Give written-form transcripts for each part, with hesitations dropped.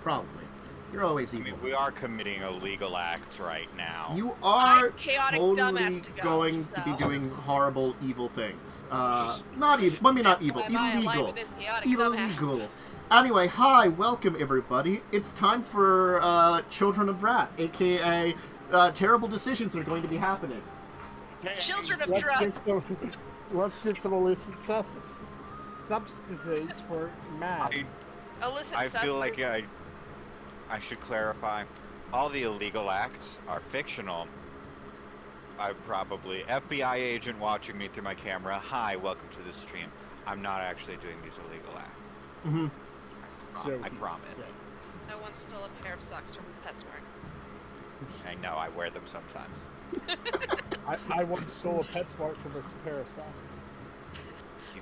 Probably. You're always evil. I mean, we are committing illegal acts right now. You are chaotic totally dumbass to go, going so. to be doing horrible, evil things. Not evil. I mean, not evil. Illegal. Illegal. Anyway, hi, welcome everybody. It's time for Children of Rath, aka terrible decisions are going to be happening. Children of Rath. Let's get some illicit substances for Mads. I feel like I should clarify. All the illegal acts are fictional. I'm probably FBI agent watching me through my camera. Hi, welcome to the stream. I'm not actually doing these illegal acts. Mm-hmm. I promise. I once stole a pair of socks from PetSmart. I know, I wear them sometimes. I once stole a PetSmart from a pair of socks.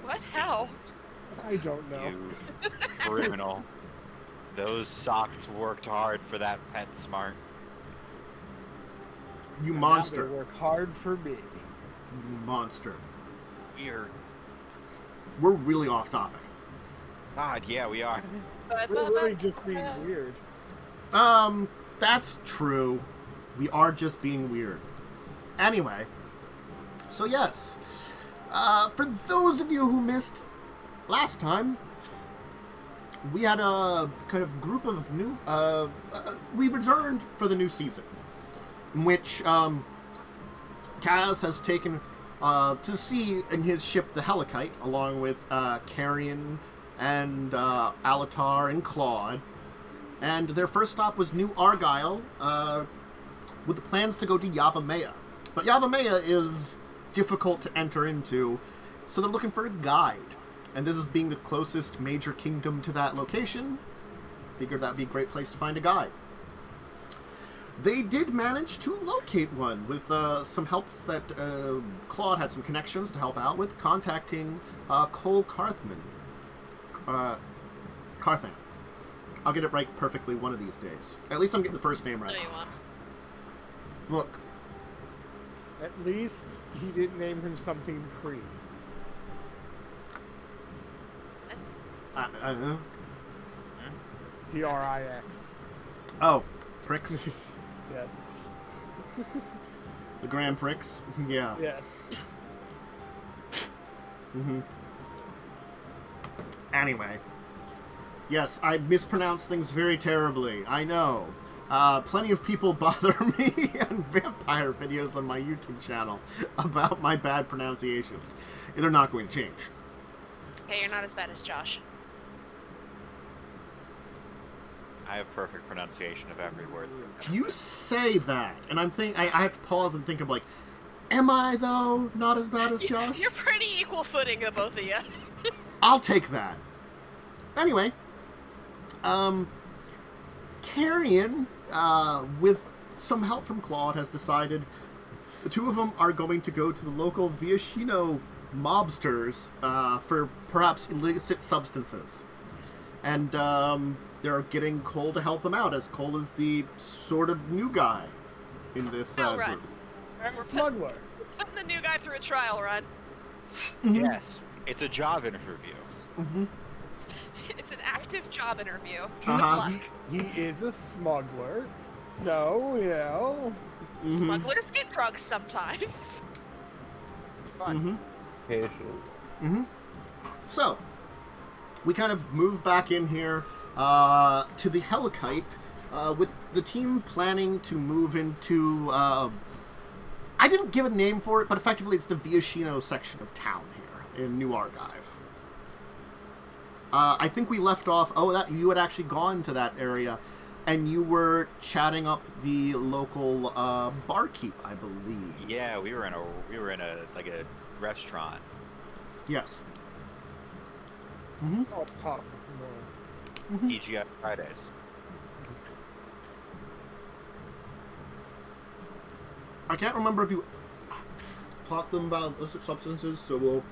What? How? I don't know. You criminal. Those socks worked hard for that PetSmart. You And monster. now they work hard for me. You monster. Weird. We're really off topic. God, yeah, we are. We're really just being weird. That's true. We are just being weird. Anyway, so yes, for those of you who missed last time, we had a kind of group of new, we returned for the new season, in which, Kaz has taken, to sea in his ship, the Helicite, along with, Carrion and, Alatar and Claude, and their first stop was New Argyle, with the plans to go to Yavimaya. But Yavimaya is difficult to enter into, so they're looking for a guide. And this is being the closest major kingdom to that location. Figured that'd be a great place to find a guide. They did manage to locate one with some help that Claude had some connections to help out with, contacting Cole Carthman. Carthan. I'll get it right perfectly one of these days. At least I'm getting the first name right. No, you won't. Look. At least he didn't name him something pre. I don't know. Prix. Oh, Pricks. Yes. The Grand Pricks. Yeah. Yes. Mm-hmm. Anyway. Yes, I mispronounce things very terribly. I know. Plenty of people bother me on vampire videos on my YouTube channel about my bad pronunciations. They're not going to change. Hey, you're not as bad as Josh. I have perfect pronunciation of every word. You say that, and I have to pause and think of like, am I though not as bad as Josh? You're pretty equal footing, the both of you. I'll take that. Anyway, Carrion, with some help from Claude, has decided the two of them are going to go to the local Viashino mobsters for perhaps illicit substances. And they're getting Cole to help them out, as Cole is the sort of new guy in this Right. group. We're Smuggler. putting the new guy through a trial run. Mm-hmm. Yes, it's a job interview. Mm-hmm. It's an active job interview. Uh-huh. He is a smuggler, so, you know. Mm-hmm. Smugglers get drugs sometimes. Fun. Mm-hmm. Occasionally. Mm-hmm. So, we kind of move back in here to the Helicite, with the team planning to move into, I didn't give a name for it, but effectively it's the Viashino section of town here in New Argive. I think we left off, that you had actually gone to that area, and you were chatting up the local barkeep, I believe. Yeah, we were in a like a restaurant. Yes. Mm-hmm. Oh, pop. No. Mm-hmm. TGI Fridays. I can't remember if you taught them about illicit substances, so we'll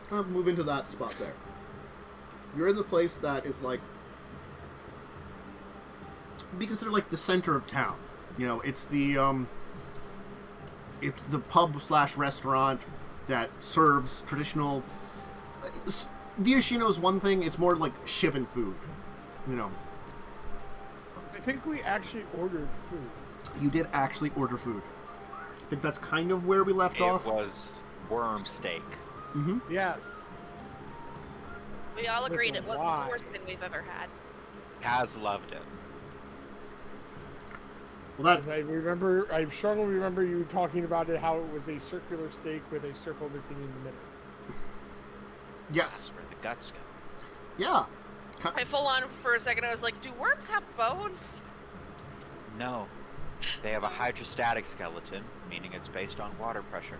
kind of move into that spot there. You're in the place that is like, be considered like the center of town. You know, it's the pub / restaurant that serves traditional. Viashino is one thing; it's more like Shivan food. You know, I think we actually ordered food. You did actually order food. I think that's kind of where we left off. It was worm steak. Mm-hmm. Yes. We all agreed it wasn't Why? the worst thing we've ever had. Kaz loved it. Well, As I remember, I strongly remember you talking about it, how it was a circular steak with a circle missing in the middle. yes. That's where the guts go. Yeah. I full on for a second. I was like, do worms have bones? No. They have a hydrostatic skeleton, meaning it's based on water pressure.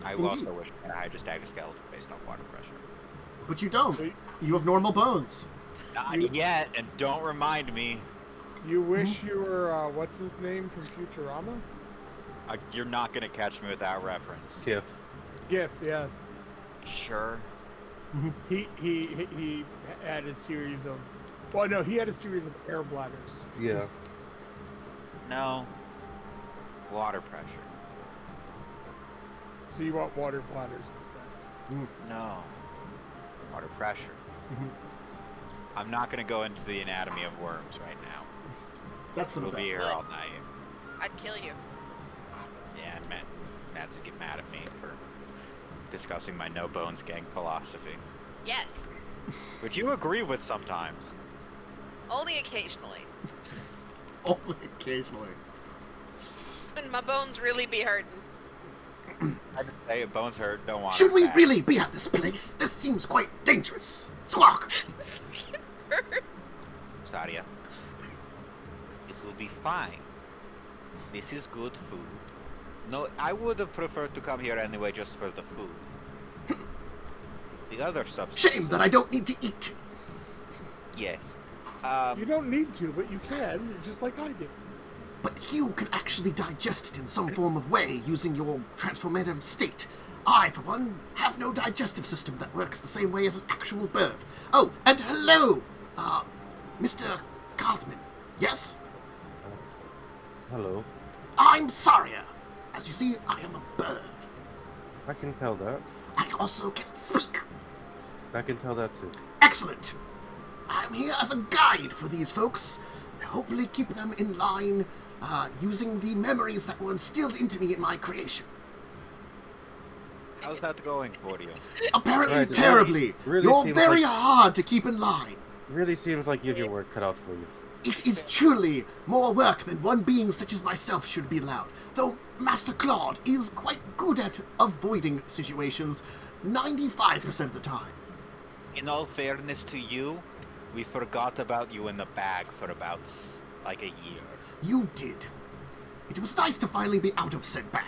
I Indeed. also wish I had a hydrostatic skeleton based on water pressure. But you don't. You have normal bones. Not yet, and don't remind me. You wish you were, what's his name from Futurama? You're not going to catch me with that reference. Kiff. GIF, yes. Sure. He had a series of, well, no, he had a series of air bladders. Yeah. No. Water pressure. So you want water bladders instead. No. Water pressure. Mhm. I'm not going to go into the anatomy of worms right now. That's for the We'll be best. here all night. I'd kill you. Yeah, and Matt's would get mad at me for discussing my no bones gang philosophy, Yes. which you agree with sometimes. Only occasionally. Only occasionally. When my bones really be hurting. I just say bones hurt, don't want Should it we back. really be at this place? This seems quite dangerous. Squawk! Sadia, it will be fine. This is good food. No, I would have preferred to come here anyway just for the food. The other substance. Shame that I don't need to eat. Yes. You don't need to, but you can, just like I did. But you can actually digest it in some form of way using your transformative state. I, for one, have no digestive system that works the same way as an actual bird. Oh, and hello, Mr. Kathman. Yes? Hello. I'm Saria. As you see, I am a bird. I can tell that. I also can speak. I can tell that too. Excellent. I'm here as a guide for these folks. Hopefully keep them in line, using the memories that were instilled into me in my creation. How's that going for you? Apparently Right, it terribly. really You're seems very like- hard to keep in line. Really seems like you have your work cut out for you. It is truly more work than one being such as myself should be allowed, though Master Claude is quite good at avoiding situations 95% of the time. In all fairness to you, we forgot about you in the bag for about, like, a year. You did. It was nice to finally be out of said bag.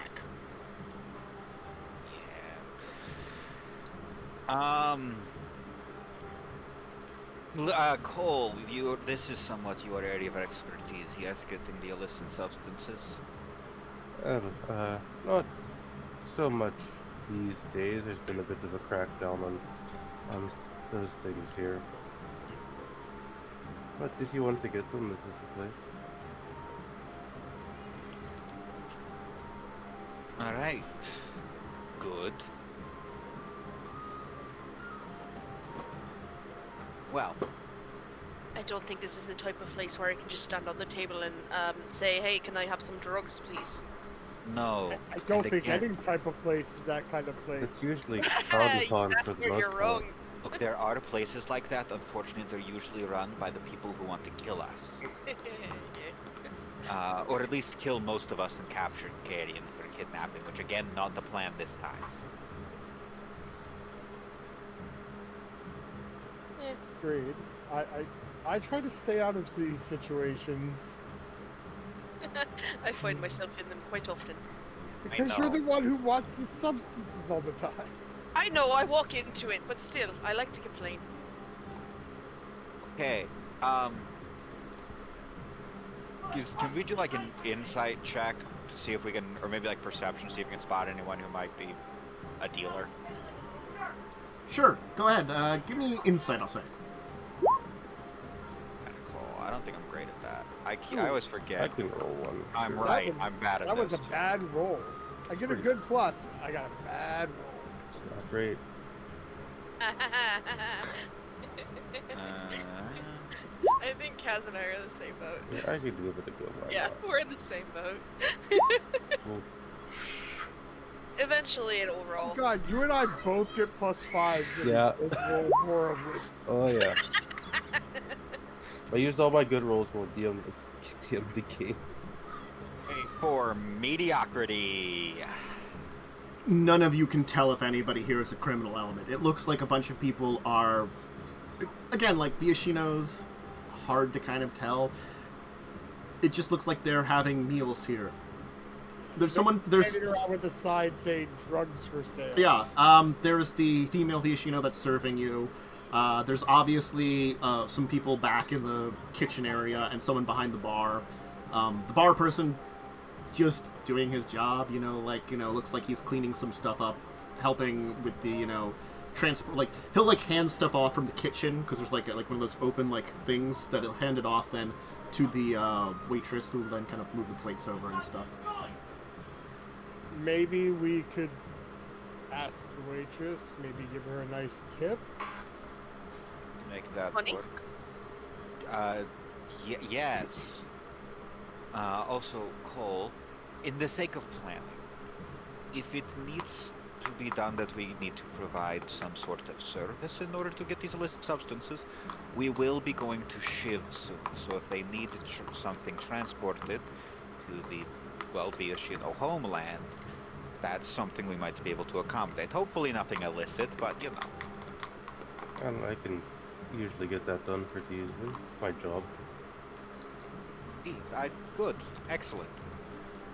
Cole, this is somewhat your area of expertise, yes, getting the illicit substances. Not so much these days. There's been a bit of a crackdown on those things here. But if you want to get them, this is the place. Alright. Good. Well, I don't think this is the type of place where I can just stand on the table and say, hey, can I have some drugs, please? no. I don't And think again, any type of place is that kind of place. It's usually frowned upon That's for the where most you're part. wrong. Look, there are places like that. Unfortunately, they're usually run by the people who want to kill us. Or at least kill most of us and capture Carrion for kidnapping, which again, not the plan this time. Agreed. I try to stay out of these situations I find myself in them quite often. because you're the one who wants the substances all the time. I know, I walk into it, but still, I like to complain. Okay, can we do like an insight check to see if we can, or maybe like perception, see if we can spot anyone who might be a dealer? Sure, go ahead. Give me insight, I'll say. Cool. I don't think I'm great at that. I always I forget. can roll one. I'm That right. was- I'm bad at That was this. a bad roll. I get a Pretty- good plus. I got a bad roll. It's not great. I think Kaz and I are in the same boat. Yeah, I could give it a go. Why Yeah, not? we're in the same boat. Well, Eventually it'll roll. Oh God, you and I both get +5s. And Yeah. we both roll horribly. oh yeah. I used all my good rolls for DM the game. For mediocrity. None of you can tell if anybody here is a criminal element. It looks like a bunch of people are, again, like Viashinos, hard to kind of tell. It just looks like they're having meals here. There's someone, there's, standing around with the sign saying drugs for sale. yeah, there's the female Viashino that's serving you. There's obviously some people back in the kitchen area and someone behind the bar. The bar person just doing his job, looks like he's cleaning some stuff up, helping with the, transport, like, he'll, hand stuff off from the kitchen, because there's, like one of those open, things that he'll hand it off then to the waitress, who will then kind of move the plates over and stuff. Maybe we could ask the waitress, maybe give her a nice tip. Make that Money? work. Yes. Also, Cole, in the sake of planning, if it needs to be done that we need to provide some sort of service in order to get these illicit substances, we will be going to Shiv soon. So if they need something transported to the, Viashino homeland, that's something we might be able to accommodate. Hopefully nothing illicit, but And I can usually get that done pretty easily. It's my job. Good. Excellent.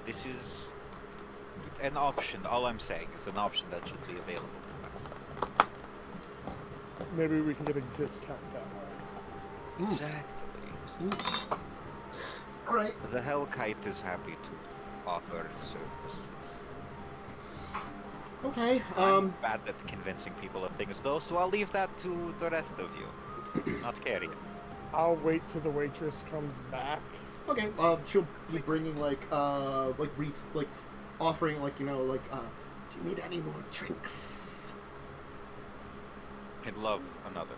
This is an option. All I'm saying is an option that should be available to us. Maybe we can get a discount that way. Exactly. All right. The Hellkite is happy to offer services. Okay. I'm bad at convincing people of things, though, so I'll leave that to the rest of you. Not Carrion. I'll wait till the waitress comes back. Okay. She'll be bringing offering do you need any more drinks? I'd love another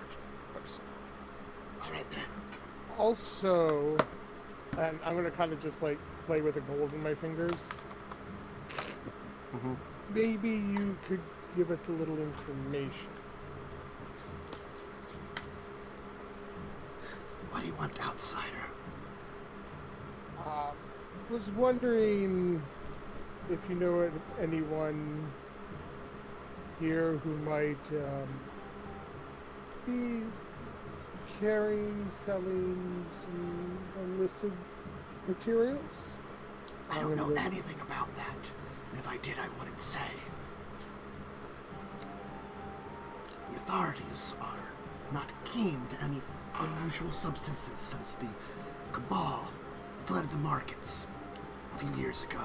person. All right then. Also, and I'm gonna kind of just play with the gold in my fingers. Mm-hmm. Maybe you could give us a little information. What do you want, outsider? Was wondering if you know of anyone here who might be selling some illicit materials. I don't know anything about that. And if I did, I wouldn't say. The authorities are not keen to any unusual substances since the Cabal flooded the markets a few years ago.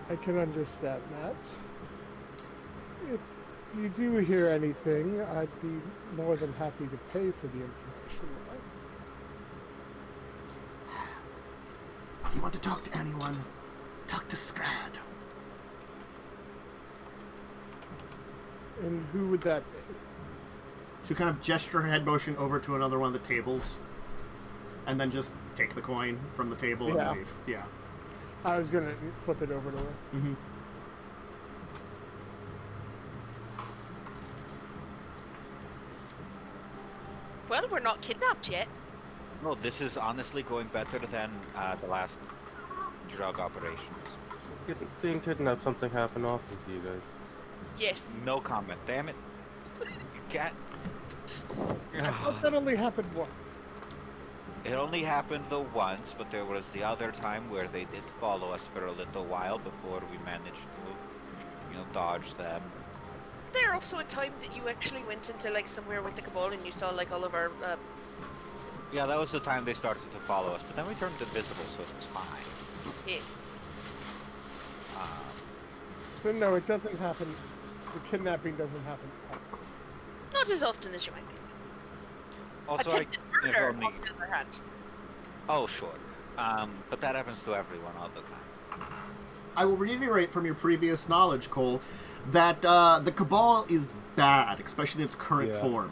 I can understand that. If you do hear anything, I'd be more than happy to pay for the information. If you want to talk to anyone, talk to Scrad. And who would that be? She'll kind of gesture her head motion over to another one of the tables, and then just take the coin from the table and leave. Yeah. I was gonna flip it over to her. Mm-hmm. Well, we're not kidnapped yet. No, this is honestly going better than the last drug operations. Being kidnapped, something happened often to you guys. Yes. No comment. Damn it. You can't. I thought that only happened once. It only happened the once, but there was the other time where they did follow us for a little while before we managed to, dodge them. There also a time that you actually went into somewhere with the Cabal and you saw all of our. Yeah, that was the time they started to follow us, but then we turned invisible, so it was fine. Yeah. So no, it doesn't happen. The kidnapping doesn't happen often. Not as often as you might think. Also, Attempted murder, on the other hand. Oh, sure. But that happens to everyone all the time. I will reiterate from your previous knowledge, Cole, that the Cabal is bad, especially in its current form,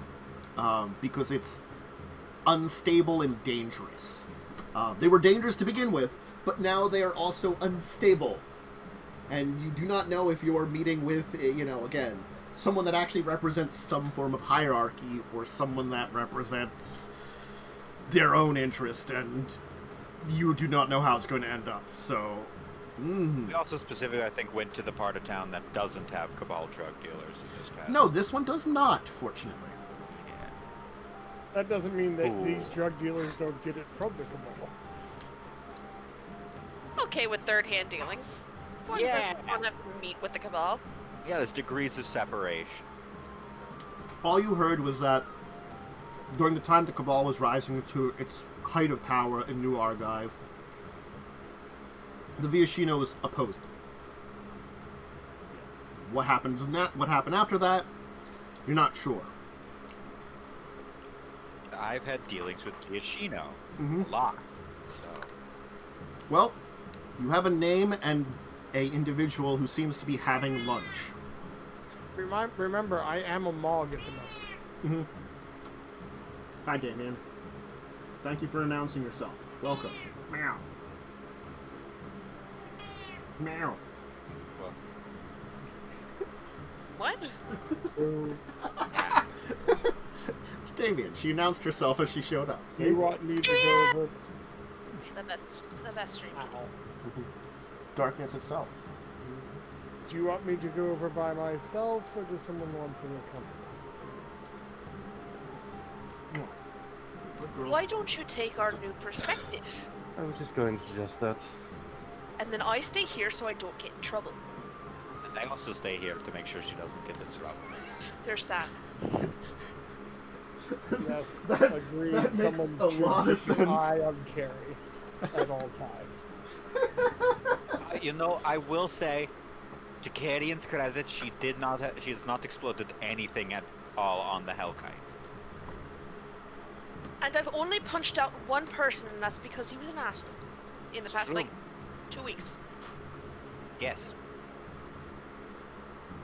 because it's unstable and dangerous. They were dangerous to begin with, but now they are also unstable. And you do not know if you're meeting with, again, someone that actually represents some form of hierarchy or someone that represents their own interest, and you do not know how it's going to end up. So, We also specifically, I think, went to the part of town that doesn't have Cabal drug dealers in this case. No, this one does not, fortunately. Yeah. That doesn't mean that these drug dealers don't get it from the Cabal. Okay with third-hand dealings. As long as I don't have to meet with the Cabal. Yeah, there's degrees of separation. All you heard was that during the time the Cabal was rising to its height of power in New Argive, the Viashinos opposed them. What happened after that, you're not sure. I've had dealings with Viashino. A lot. So. Well, you have a name and a individual who seems to be having lunch. Remember, I am a Mog at the moment. Hi, Damien. Thank you for announcing yourself. Welcome. Meow. Meow. Well, What? So, It's Damien. She announced herself as she showed up. See? you want me to go over... The best stream. Darkness itself. Do you want me to go over by myself, or does someone want to come? Why don't you take our new perspective? I was just going to suggest that. And then I stay here so I don't get in trouble. and I also stay here to make sure she doesn't get in trouble. There's that. Yes, That- agreed. that makes Someone a should lot of keep sense. an eye on Carrie at all times. I will say, to Carrion's credit, she has not exploded anything at all on the Hellkite. And I've only punched out one person, and that's because he was an asshole. In the past, True. 2 weeks. Yes.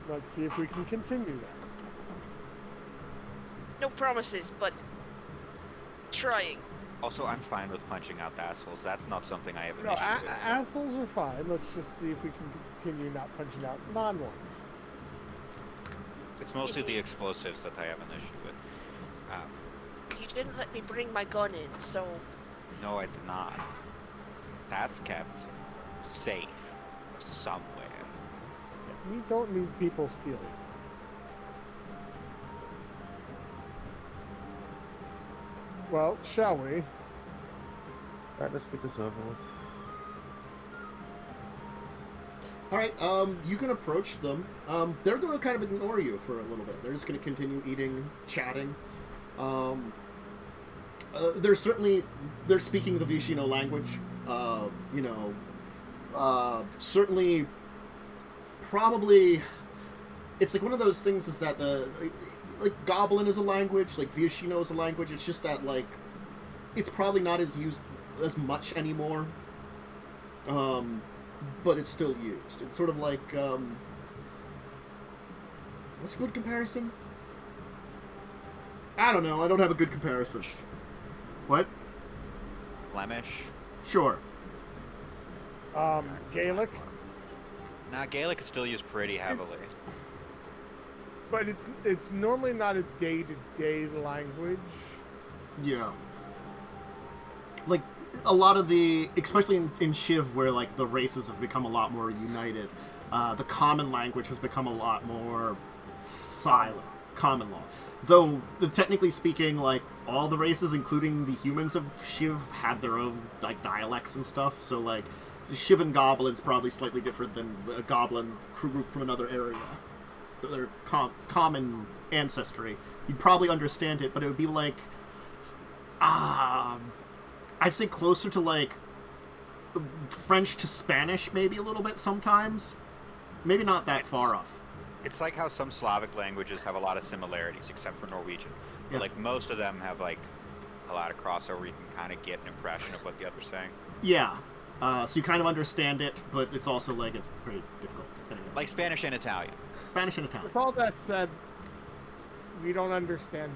Let's see if we can continue that. No promises, but trying. Also, I'm fine with punching out assholes. That's not something I have an No, issue with. assholes are fine. Let's just see if we can continue not punching out non-ones. It's mostly the explosives that I have an issue with. You didn't let me bring my gun in, so... No, I did not. That's kept safe somewhere. We don't need people stealing. Well, shall we? Alright, let's get this over with. Alright, you can approach them. They're going to kind of ignore you for a little bit. They're just going to continue eating, chatting. They're speaking the Vishino language. Certainly, probably, it's like one of those things is that like Goblin is a language, like Vishino is a language. It's just that, like, it's probably not as used as much anymore. But it's still used. It's sort of like, what's a good comparison? I don't know. I don't have a good comparison. What? Flemish? Sure. Gaelic, Nah, Gaelic is still used pretty heavily. but it's normally not a day-to-day language. Yeah. Like, a lot of the, especially in Shiv, where, like, the races have become a lot more united, the common language has become a lot more silent. Common law. Though, technically speaking, like, all the races, including the humans of Shiv, had their own, like, dialects and stuff, so, like, Shiv and Goblin's probably slightly different than the Goblin crew group from another area. Their common ancestry. You'd probably understand it, but it would be like, I'd say closer to, like, French to Spanish, maybe a little bit sometimes. Maybe not that far off. It's like how some Slavic languages have a lot of similarities, except for Norwegian. But, Yeah. like, most of them have, like, a lot of crossover. You can kind of get an impression of what the other's saying. Yeah. So you kind of understand it, but it's also, like, it's pretty difficult. Depending on Like Spanish and Italian. Spanish and Italian. With all that said, We don't understand.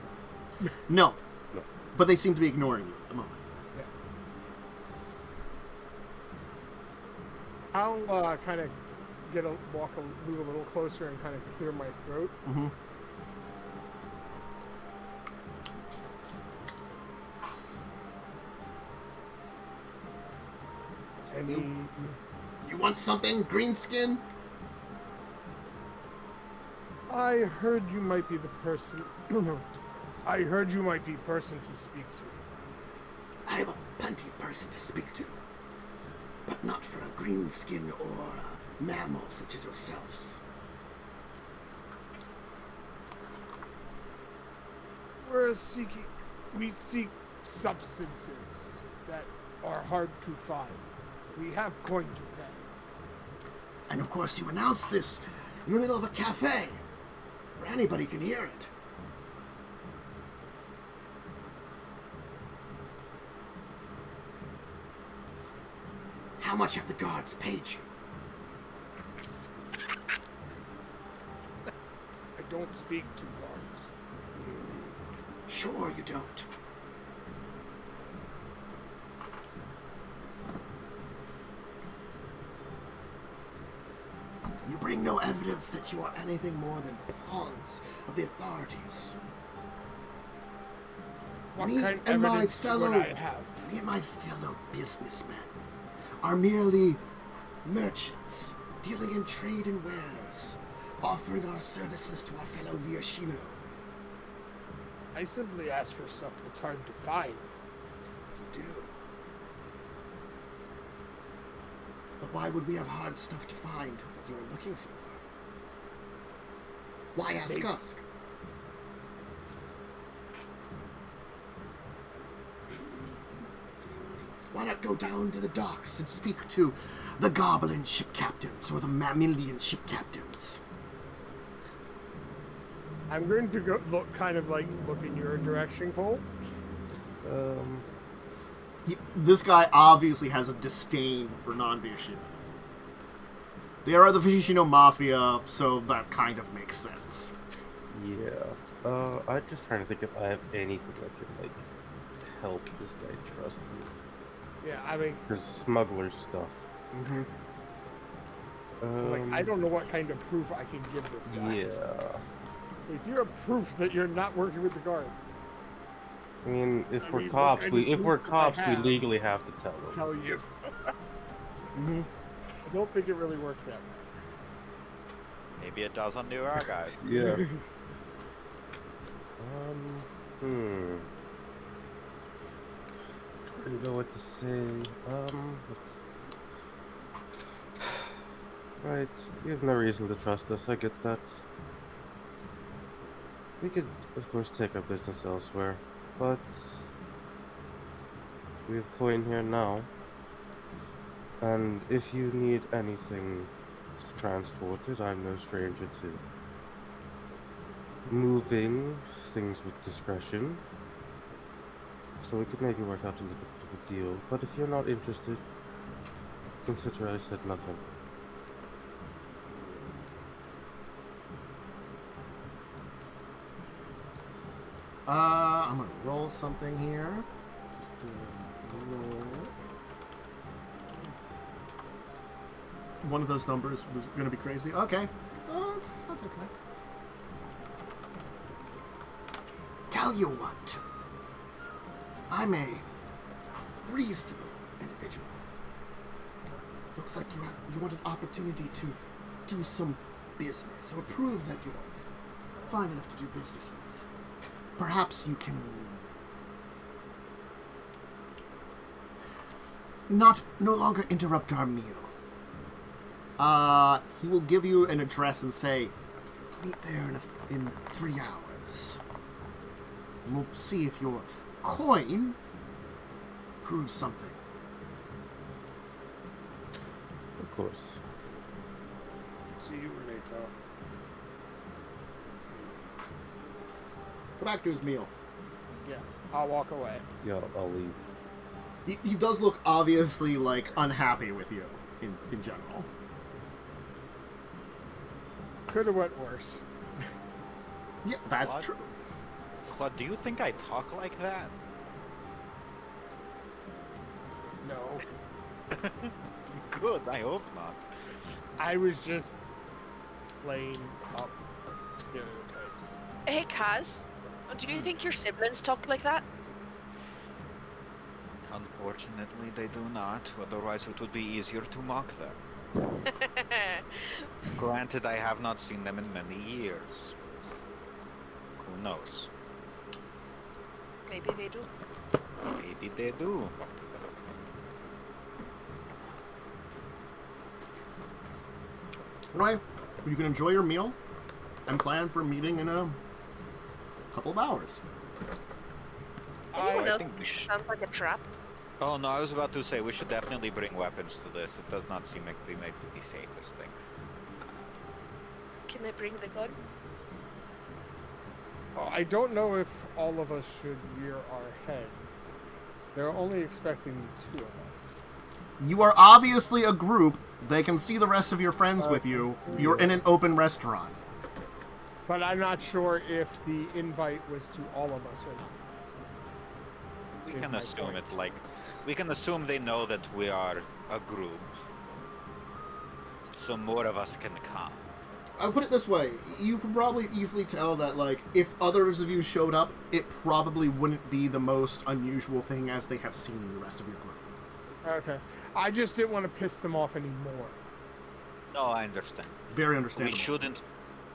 No. No. But they seem to be ignoring you at the moment. Yes. I'll kind of move a little closer and kind of clear my throat. Mm-hmm. Any... You want something, Greenskin? I heard you might be the person. I heard you might be person to speak to. I have a plenty of person to speak to. But not for a greenskin or a mammal such as yourselves. We seek substances that are hard to find. We have coin to pay. And of course you announced this in the middle of a cafe, where anybody can hear it. How much have the guards paid you? I don't speak to guards. Sure you don't. You bring no evidence that you are anything more than pawns of the authorities. What Me kind of and my evidence fellow, would I have? me and my fellow businessmen are merely merchants dealing in trade and wares, offering our services to our fellow Viashino. I simply ask for stuff that's hard to find. You do. But why would we have hard stuff to find that you're looking for? Why ask Maybe. us? Why not go down to the docks and speak to the goblin ship captains or the mammalian ship captains? I'm going to go look in your direction, Cole. This guy obviously has a disdain for non-Viashino. They are the Viashino Mafia, so that kind of makes sense. Yeah. I'm just trying to think if I have anything that could, help this guy trust me. Yeah, I mean... There's smuggler stuff. Mm-hmm. I don't know what kind of proof I can give this guy. Yeah. If you have proof that you're not working with the guards... I mean, if I we're mean, cops, what we kind of proof do I we have? legally have to tell them. Tell you. Mm-hmm. I don't think it really works that way. Maybe it does on New Argive. Yeah. I don't know what to say. Right, you have no reason to trust us, I get that. We could, of course, take our business elsewhere, but we have coin here now. And if you need anything transported, I'm no stranger to moving things with discretion. So we could maybe work out a little bit of a deal. But if you're not interested, consider I said nothing. I'm gonna roll something here. Just roll. One of those numbers was gonna be crazy. Okay. That's okay. Tell you what. I'm a reasonable individual. Looks like you want an opportunity to do some business or prove that you're fine enough to do business with. Perhaps you can no longer interrupt our meal. He will give you an address and say, meet there in 3 hours. And we'll see if your coin proves something. Of course. See you later. Go back to his meal. Yeah, I'll walk away. Yeah, I'll leave. He does look obviously, unhappy with you in general. Could have went worse. Yeah, that's What? true. Claude, do you think I talk like that? No. Good, I hope not. I was just playing up stereotypes. Hey, Kaz, do you think your siblings talk like that? Unfortunately, they do not. Otherwise, it would be easier to mock them. Granted, I have not seen them in many years. Who knows? Maybe they do. Maybe they do. Anyway, you can enjoy your meal and plan for a meeting in a couple of hours. Anyone I else think we should. sounds like a trap. Oh no, I was about to say we should definitely bring weapons to this. It does not seem like they might be the safest thing. Can I bring the gun? Oh, I don't know if all of us should rear our heads. They're only expecting 2 of us. You are obviously a group. They can see the rest of your friends with you. You're in an open restaurant. But I'm not sure if the invite was to all of us or not. We Is can my assume point. it like we can assume they know that we are a group. So more of us can come. I'll put it this way. You can probably easily tell that, like, if others of you showed up, it probably wouldn't be the most unusual thing as they have seen the rest of your group. Okay. I just didn't want to piss them off anymore. No, I understand. Very understandable.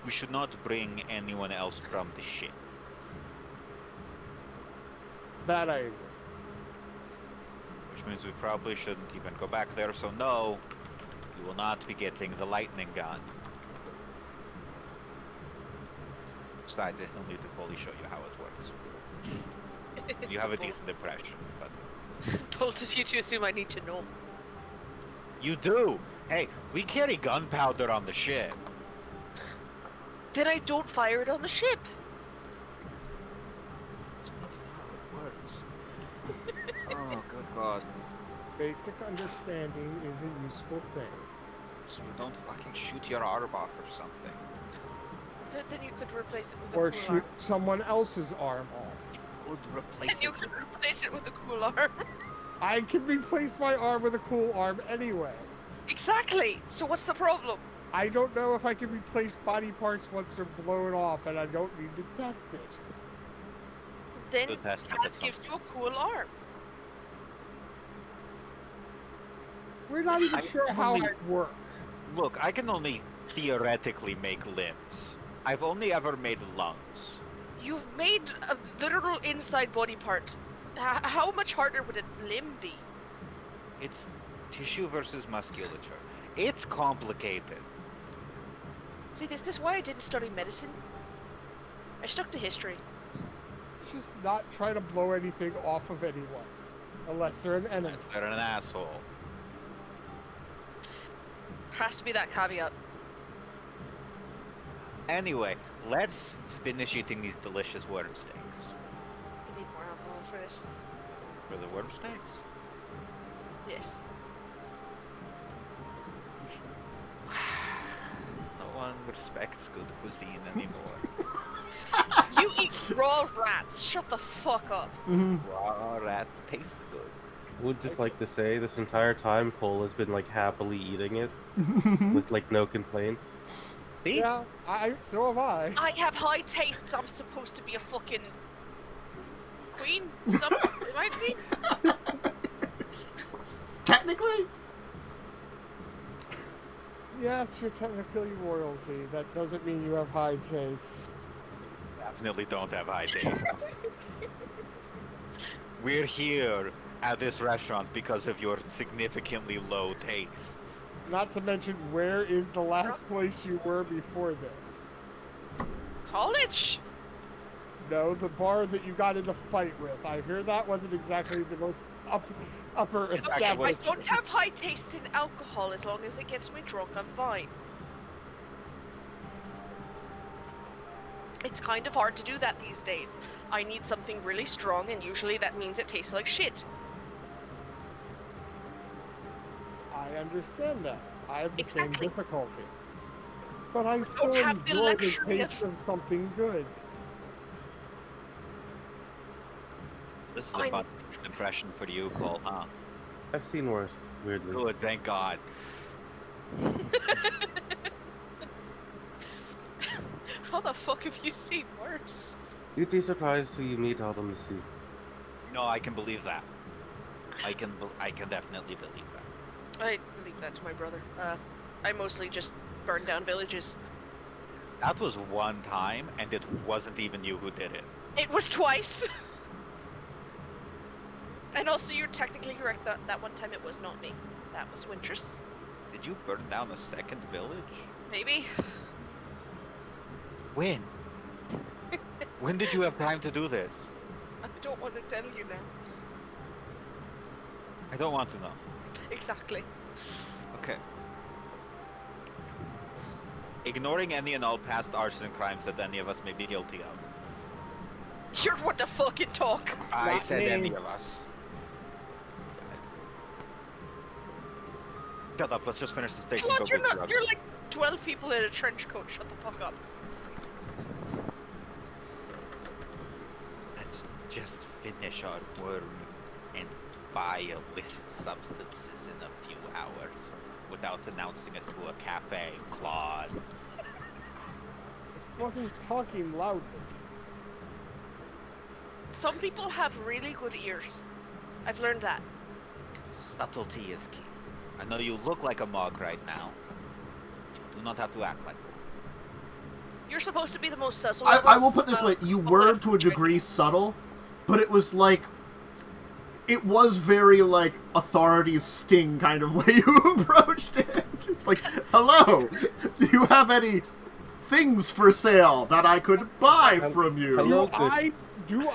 We should not bring anyone else from the ship. That I agree. Which means we probably shouldn't even go back there, so no, you will not be getting the lightning gun. Besides, I still need to fully show you how it works. You have a decent impression, but... Bold of you to assume I need to know. You do! Hey, we carry gunpowder on the ship. Then I don't fire it on the ship. Oh, good God. Basic understanding is a useful thing. So you don't fucking shoot your arm off or something. Then you could replace it with a Or cool shoot arm. someone else's arm off. Would Then replace you it could with... replace it with a cool arm. I can replace my arm with a cool arm anyway. Exactly. So what's the problem? I don't know if I can replace body parts once they're blown off, and I don't need to test it. Then Good test, that that's gives you a cool arm. We're not even I sure how only- it works. Look, I can only theoretically make limbs. I've only ever made lungs. You've made a literal inside body part. How much harder would a limb be? It's tissue versus musculature. It's complicated. See, this is why I didn't study medicine. I stuck to history. Just not try to blow anything off of anyone. Unless they're an enemy. That's they're an asshole. Has to be that caveat. Anyway, let's finish eating these delicious worm steaks. We need more alcohol for this. For the worm steaks? Yes. No one respects good cuisine anymore. You eat raw rats. Shut the fuck up. Raw rats taste good. I would just like to say this entire time Cole has been like happily eating it with like no complaints. See? Yeah, so have I. I have high tastes. I'm supposed to be a fucking queen. Something, might be. Technically? Yes, you're technically royalty. That doesn't mean you have high tastes. Definitely don't have high tastes. We're here at this restaurant because of your significantly low tastes. Not to mention, where is the last place you were before this? College. No, the bar that you got in a fight with. I hear that wasn't exactly the most upper In fact, it I establishment. don't have high tastes in alcohol. As long as it gets me drunk, I'm fine. It's kind of hard to do that these days. I need something really strong, and usually that means it tastes like shit. I understand that. I have the Exactly. same difficulty. But I still have the enjoy the luxury of- taste of something good. This is I a know. fun impression for you, Cole, huh? I've seen worse, weirdly. Good, thank God. How the fuck have you seen worse? You'd be surprised who you meet out on the sea. No, I can believe that. I can definitely believe that. I leave that to my brother. I mostly just burn down villages. That was one time, and it wasn't even you who did it. It was twice. And also, you're technically correct that one time it was not me. That was Wintress. Did you burn down a second village? Maybe. When? When did you have time to do this? I don't want to tell you now. I don't want to know. Exactly. Okay. Ignoring any and all past arson crimes that any of us may be guilty of. You're what the fucking talk. I Not said me. any of us. Shut up, let's just finish the stakes Come and on, go you're get not. drugs. You're like 12 people in a trench coat. Shut the fuck up. Let's just finish our worm and buy illicit substances in a few hours without announcing it to a cafe, Claude. Wasn't talking loudly. Some people have really good ears. I've learned that. Subtlety is key. I know you look like a mug right now. You do not have to act like one. You're supposed to be the most subtle. I will put it this way: you were to a degree subtle, but it was like, it was very like authorities sting kind of way you approached it. It's like, hello, do you have any things for sale that I could buy from you? Hello. Do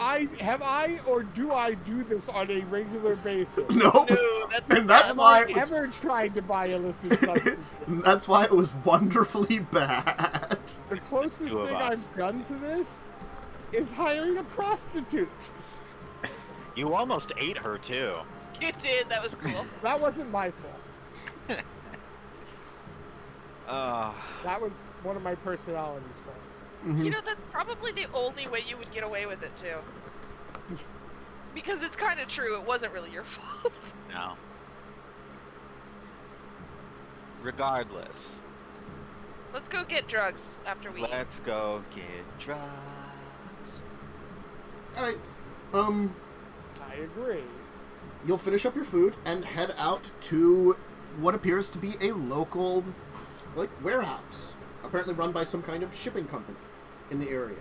I do this on a regular basis? No, No, that's and that's Have why I it was, ever tried to buy illicit substances? that's why it was wonderfully bad. The closest Two of thing us. I've done to this is hiring a prostitute. You almost ate her too. You did. That was cool. That wasn't my fault. That was one of my personality's faults. You know, that's probably the only way you would get away with it too. Because it's kind of true. It wasn't really your fault. No. Regardless, Let's go get drugs after we. let's go get drugs. All right, I agree. you'll finish up your food and head out to what appears to be a local, like, warehouse, apparently run by some kind of shipping company in the area.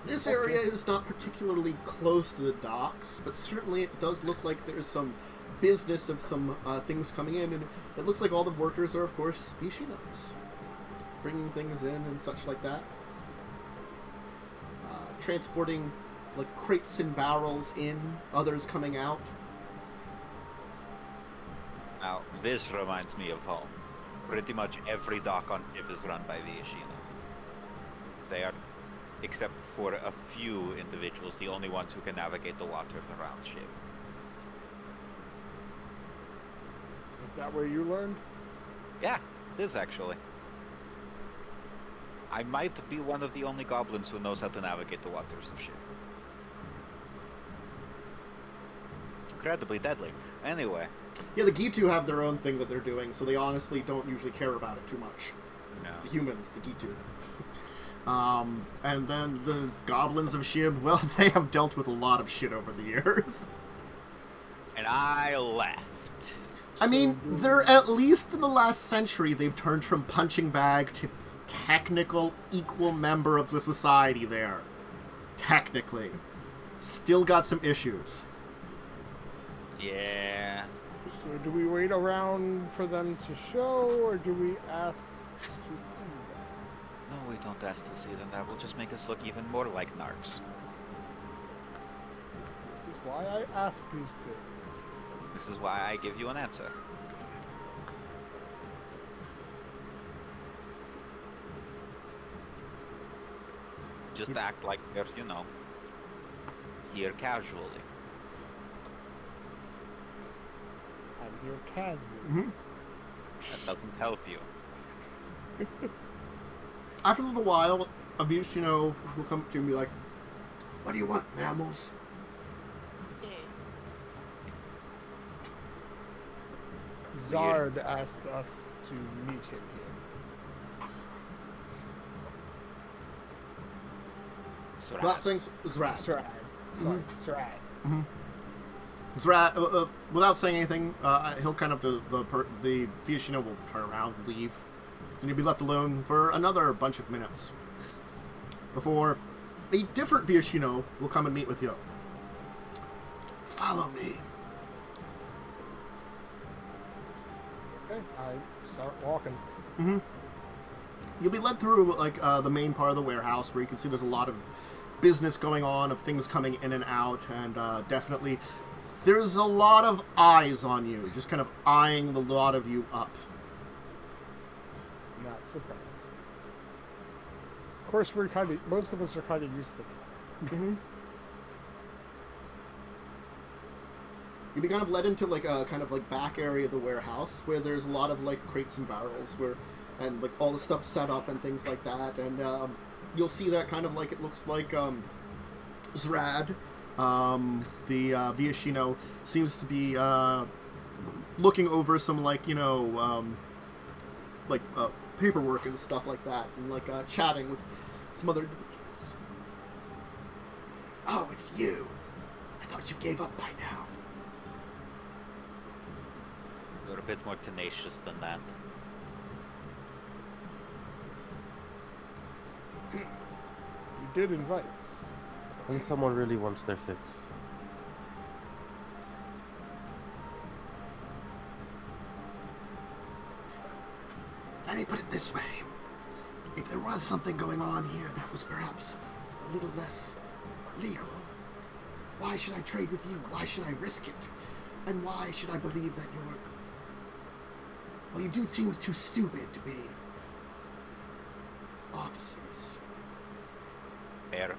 This area is not particularly close to the docks, but certainly it does look like there's some business of some things coming in, and it looks like all the workers are, of course, Vishinos, bringing things in and such like that. Transporting, like, crates and barrels in, others coming out. Now, this reminds me of home. Pretty much every dock on ship is run by the Ishino. They are, except for a few individuals, the only ones who can navigate the waters around ship. Is that where you learned? Yeah, it is actually. I might be one of the only goblins who knows how to navigate the waters of ship. It's incredibly deadly. Anyway. Yeah, the Gitu have their own thing that they're doing, so they honestly don't usually care about it too much. No. The humans, the Gitu. And then the goblins of Shib, well, they have dealt with a lot of shit over the years. And I left. I mean, they're at least in the last century, they've turned from punching bag to technical equal member of the society there. Technically. Still got some issues. Yeah. So do we wait around for them to show, or do we ask to see them? No, we don't ask to see them. That will just make us look even more like narcs. This is why I ask these things. This is why I give you an answer. Just act like you're, here casually. I'm your Kazu. Mm-hmm. That doesn't help you. After a little while, a Vishino will come to you and be like, "What do you want, mammals?" Zard asked us to meet him here. Well, things Zrad. Zrad. Sorry, Zrad. Mm-hmm. Zrad, without saying anything, he'll kind of the Vishino will turn around, leave, and you'll be left alone for another bunch of minutes before a different Vishino will come and meet with you. Follow me. Okay, I start walking. Mm-hmm. You'll be led through like the main part of the warehouse where you can see there's a lot of business going on, of things coming in and out, and definitely there's a lot of eyes on you, just kind of eyeing the lot of you up. Not surprised. Of course, most of us are kind of used to that. Mm-hmm. You'll be kind of led into like a kind of like back area of the warehouse where there's a lot of like crates and barrels and like all the stuff set up and things like that, and you'll see that kind of like it looks like Zrad, the Vishino, seems to be looking over some like paperwork and stuff like that, and like chatting with some other individuals. Oh, it's you! I thought you gave up by now. You're a bit more tenacious than that. You did invite us. When someone really wants their fix. Let me put it this way. If there was something going on here that was perhaps a little less legal, why should I trade with you? Why should I risk it? And why should I believe that you're... Well, you do seem too stupid to be officers. Fair.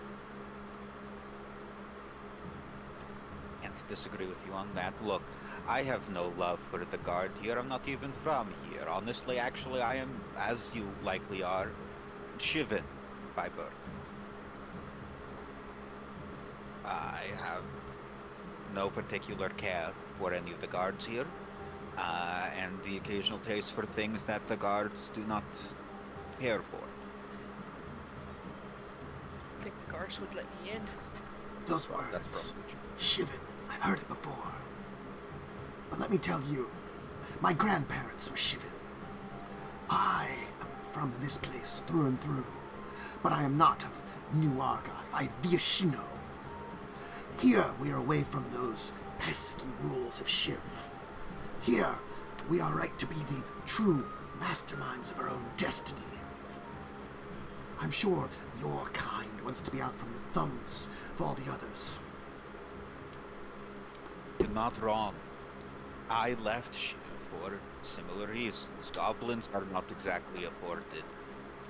Can't disagree with you on that. Look, I have no love for the guard here. I'm not even from here. Honestly, actually, I am, as you likely are, Shivan by birth. I have no particular care for any of the guards here, and the occasional taste for things that the guards do not care for. I think the guards would let me in. Those Well, that's words, probably true. Shivan, I've heard it before. But let me tell you, my grandparents were Shivan. I am from this place through and through, but I am not of New Argive. I am Vishino. Here we are away from those pesky rules of Shiv. Here we are right to be the true masterminds of our own destiny. I'm sure your kind wants to be out from the thumbs of all the others. You're not wrong. I left Shiv for similar reasons. Goblins are not exactly afforded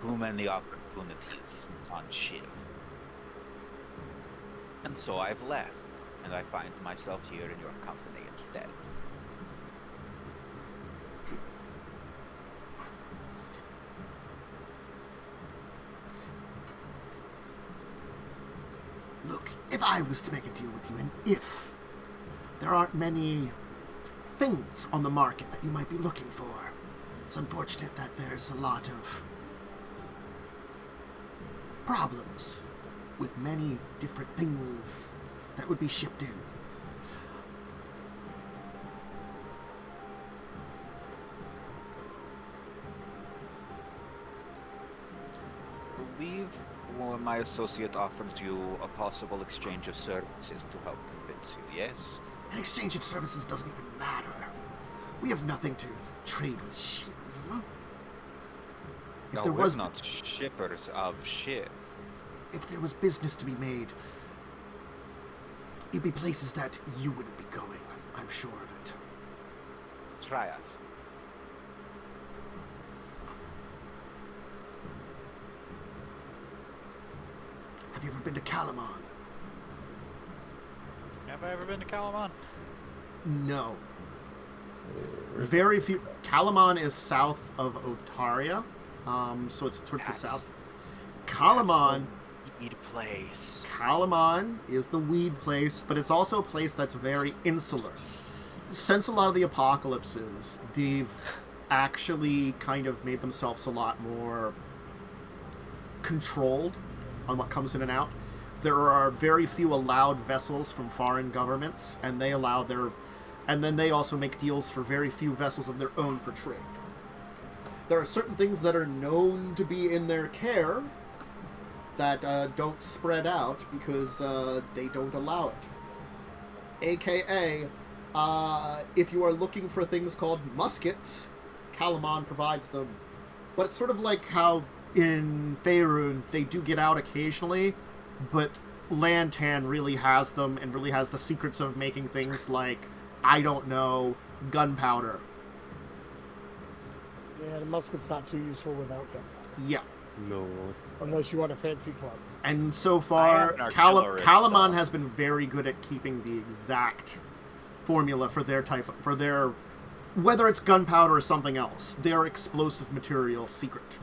too many opportunities on Shiv. And so I've left, and I find myself here in your company instead. Look, if I was to make a deal with you, and if there aren't many things on the market that you might be looking for, it's unfortunate that there's a lot of problems with many different things that would be shipped in. I believe my associate offered you a possible exchange of services to help convince you, yes? An exchange of services doesn't even matter. We have nothing to trade with Shiv. No, we're not shippers of Shiv. If there was business to be made, it'd be places that you wouldn't be going. I'm sure of it. Try us. Have you ever been to Calamon? Have I ever been to Calamon? No. Very few. Kalamon is south of Otaria, so it's towards the south. Kalamon. Weed place. Kalamon is the weed place, but it's also a place that's very insular. Since a lot of the apocalypses, they've actually kind of made themselves a lot more controlled on what comes in and out. There are very few allowed vessels from foreign governments, and they allow their... And then they also make deals for very few vessels of their own for trade. There are certain things that are known to be in their care that don't spread out because they don't allow it. AKA, if you are looking for things called muskets, Kalamon provides them. But it's sort of like how in Faerun they do get out occasionally, but Lantan really has them and really has the secrets of making things like, I don't know, gunpowder. Yeah, the musket's not too useful without gunpowder. Yeah. No. Unless you want a fancy club. And so I far, have an artillerist, Kalamon though. has been very good at keeping the exact formula for their whether it's gunpowder or something else, their explosive material secret.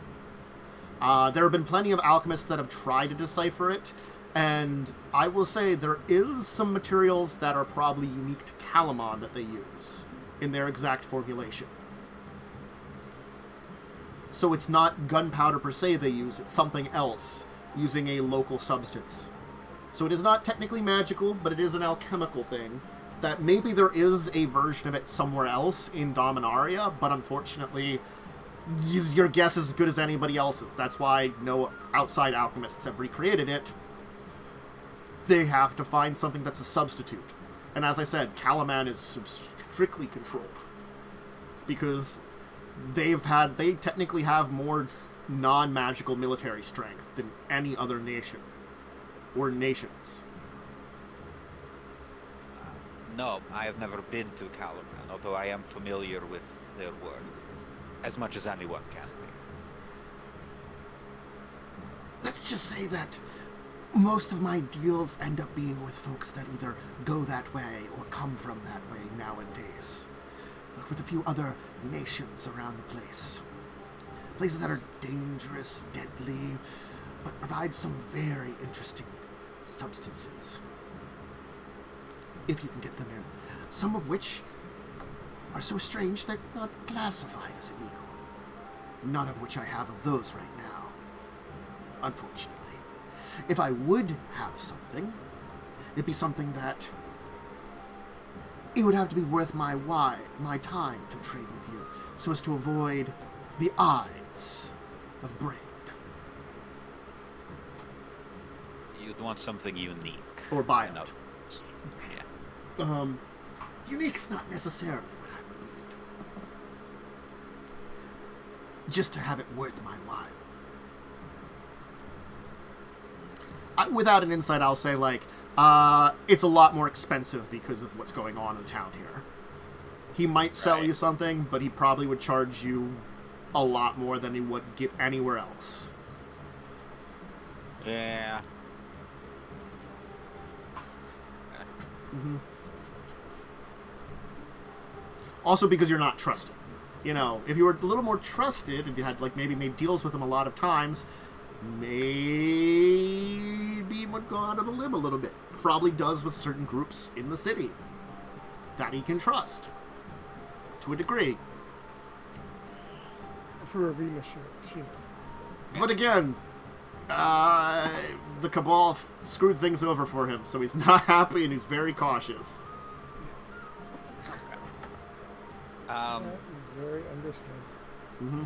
There have been plenty of alchemists that have tried to decipher it, and I will say there is some materials that are probably unique to Kalamon that they use in their exact formulation. So it's not gunpowder per se they use, it's something else, using a local substance. So it is not technically magical, but it is an alchemical thing, that maybe there is a version of it somewhere else in Dominaria, but unfortunately, your guess is as good as anybody else's. That's why no outside alchemists have recreated it. They have to find something that's a substitute. And as I said, Kalamon is strictly controlled. Because they technically have more non-magical military strength than any other nation. Or nations. No, I have never been to Kalamon, although I am familiar with their work. As much as anyone can be. Let's just say that most of my deals end up being with folks that either go that way or come from that way nowadays. Like with a few other nations around the place. Places that are dangerous, deadly, but provide some very interesting substances. If you can get them in. Some of which are so strange they're not classified as illegal. None of which I have of those right now. Unfortunately. If I would have something, it'd be something that it would have to be worth my time to trade with you, so as to avoid the eyes of Braid. You'd want something unique. Or buy No. it. Yeah. Unique's not necessarily what I would need. Just to have it worth my while. Without an insight, I'll say, it's a lot more expensive because of what's going on in town here. He might sell you something, but he probably would charge you a lot more than he would get anywhere else. Yeah. Mm-hmm. Also because you're not trusted. You know, if you were a little more trusted and you had, maybe made deals with him a lot of times, maybe would go out on a limb a little bit. Probably does with certain groups in the city that he can trust. To a degree. For Ravina, sure. But again, the Cabal screwed things over for him, so he's not happy and he's very cautious. That is very understandable. Mm-hmm.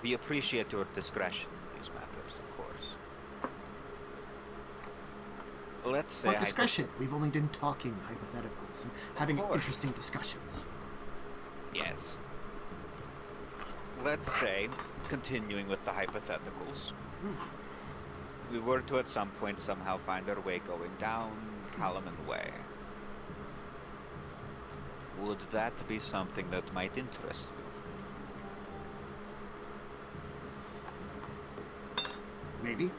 We appreciate your discretion in these matters, of course. Let's say What discretion? We've only been talking hypotheticals and having interesting discussions. Yes. Let's say, continuing with the hypotheticals, we were to at some point somehow find our way going down Kalamon Way. Would that be something that might interest you? Maybe.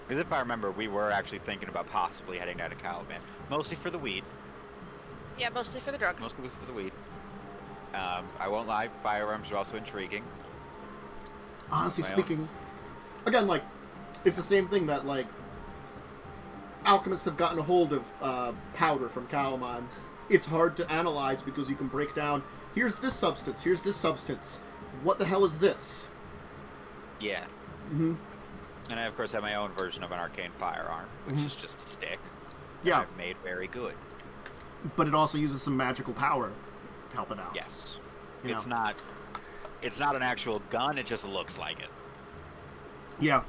Because if I remember, we were actually thinking about possibly heading down to Caliban. Mostly for the weed. Yeah, mostly for the drugs. Mostly for the weed. I won't lie, firearms are also intriguing. Honestly My own. speaking, again, like, it's the same thing that, like, alchemists have gotten a hold of powder from Calamon. It's hard to analyze because you can break down, here's this substance, here's this substance. What the hell is this? Yeah. Mm-hmm. And I, of course, have my own version of an arcane firearm, which is just a stick. Yeah. I've made very good. But it also uses some magical power to help it out. Yes. You It's know? not an actual gun, it just looks like it. Yeah.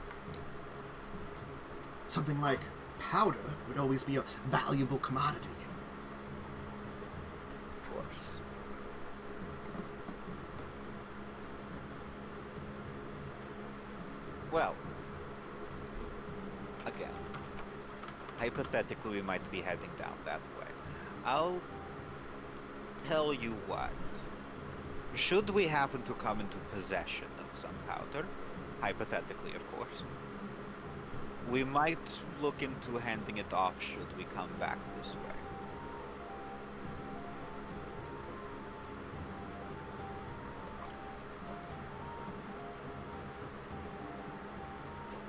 Something like powder would always be a valuable commodity. Of course. Well, again, hypothetically we might be heading down that way. I'll tell you what. Should we happen to come into possession of some powder, hypothetically of course, we might look into handing it off should we come back this way.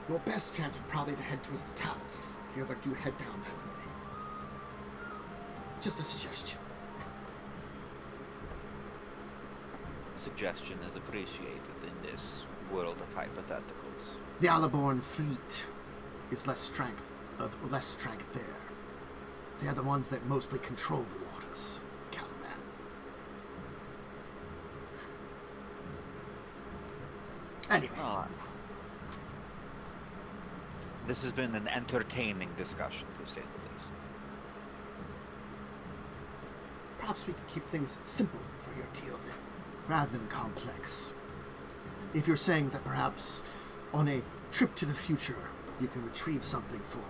Your best chance would probably to head towards the Talus, if you ever do head down that way. Just a suggestion. Suggestion is appreciated in this world of hypotheticals. The Alaborn fleet is less strength there. They are the ones that mostly control the waters of Caliban. Anyway, This has been an entertaining discussion, to say the least. perhaps we could keep things simple for your deal then, rather than complex. If you're saying that perhaps on a trip to the future you can retrieve something for me,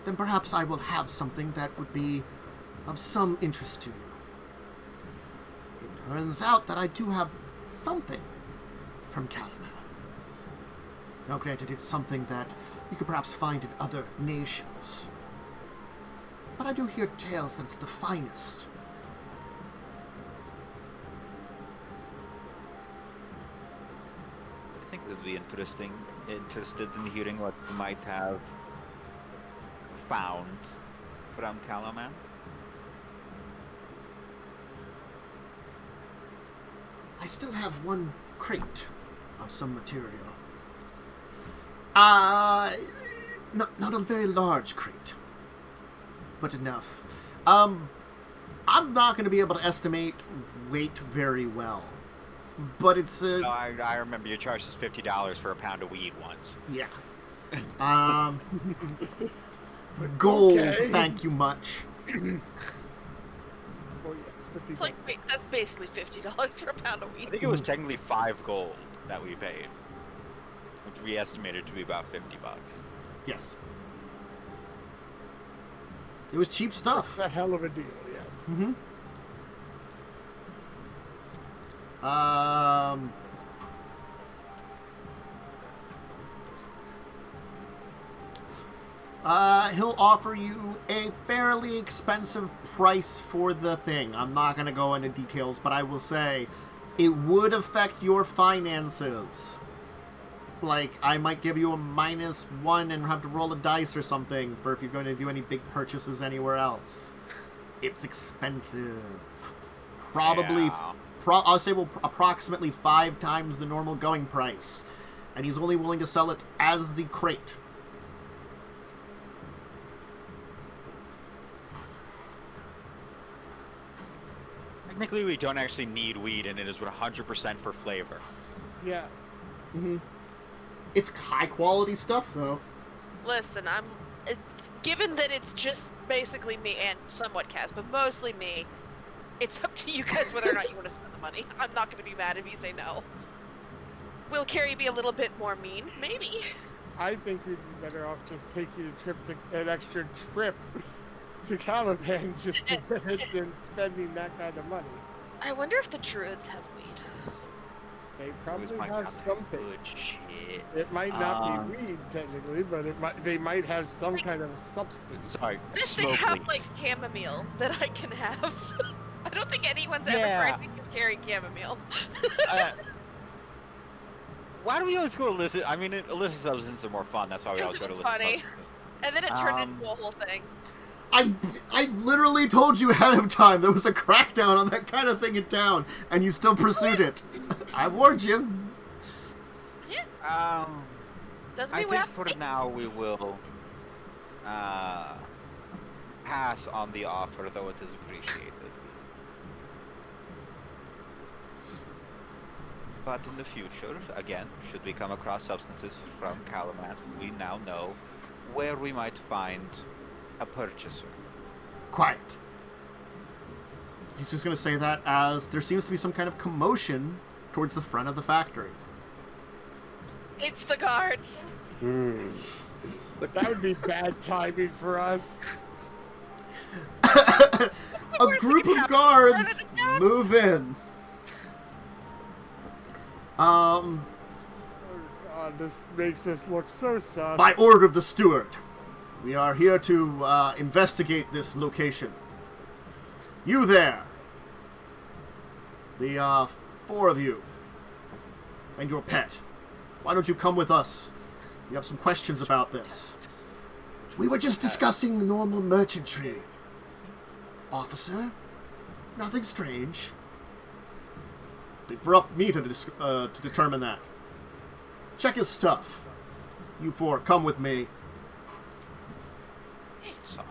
then perhaps I will have something that would be of some interest to you. It turns out that I do have something from Caliban. Now granted, it's something that you could perhaps find in other nations. But I do hear tales that it's the finest. I think it would be interested in hearing what you might have found from Calaman. I still have one crate of some material. Not a very large crate, but enough. I'm not going to be able to estimate weight very well, but it's a... No, I remember you charged us $50 for a pound of weed once. Yeah. Gold, Okay. thank you much. Oh yes, 50 It's like, wait, that's basically $50 for a pound of I weed. think it was technically 5 gold that we paid, which we estimated to be about $50. Yes. It was cheap stuff. It's a hell of a deal, yes. Mm-hmm. He'll offer you a fairly expensive price for the thing. I'm not going to go into details, but I will say it would affect your finances. Like, I might give you a -1 and have to roll a dice or something for if you're going to do any big purchases anywhere else. It's expensive. Probably, Yeah. I'll say approximately 5 times the normal going price. And he's only willing to sell it as the crate. Technically, we don't actually need weed, and it is 100% for flavor. Yes. Mm-hmm. It's high quality stuff, though. Listen, given that it's just basically me and somewhat Cass, but mostly me, it's up to you guys whether or not you want to spend the money. I'm not going to be mad if you say no. Will Carrie be a little bit more mean? Maybe. I think we'd be better off just taking an extra trip to Caliban just to than spending that kind of money. I wonder if the druids have weed. They Who's probably my have contact? something. Good shit. It might not be Um, weed technically, but they might have some kind of substance. Sorry, Unless they smoke have leaf. like chamomile that I can have. I don't think anyone's ever Yeah. tried to carry chamomile. Why do we always go illicit? I mean, illicit substances are more fun. That's why we Because always it go to was illicit funny. substances. And then it turned into a whole thing. I literally told you ahead of time there was a crackdown on that kind of thing in town, and you still pursued it. I warned you. Yeah. Doesn't I mean we think have for to. now we will pass on the offer, though it is appreciated. But in the future, again, should we come across substances from Calaman, we now know where we might find a purchaser. Quiet. He's just going to say that as there seems to be some kind of commotion towards the front of the factory. It's the guards. That would be bad timing for us. A group of guards move in. Oh god, this makes us look so sus. By order of the steward, we are here to investigate this location. You there, the 4 of you, and your pet. Why don't you come with us? We have some questions about this. We were just discussing normal merchantry. Officer, nothing strange. They brought me to determine that. Check his stuff. You 4, come with me. Sorry?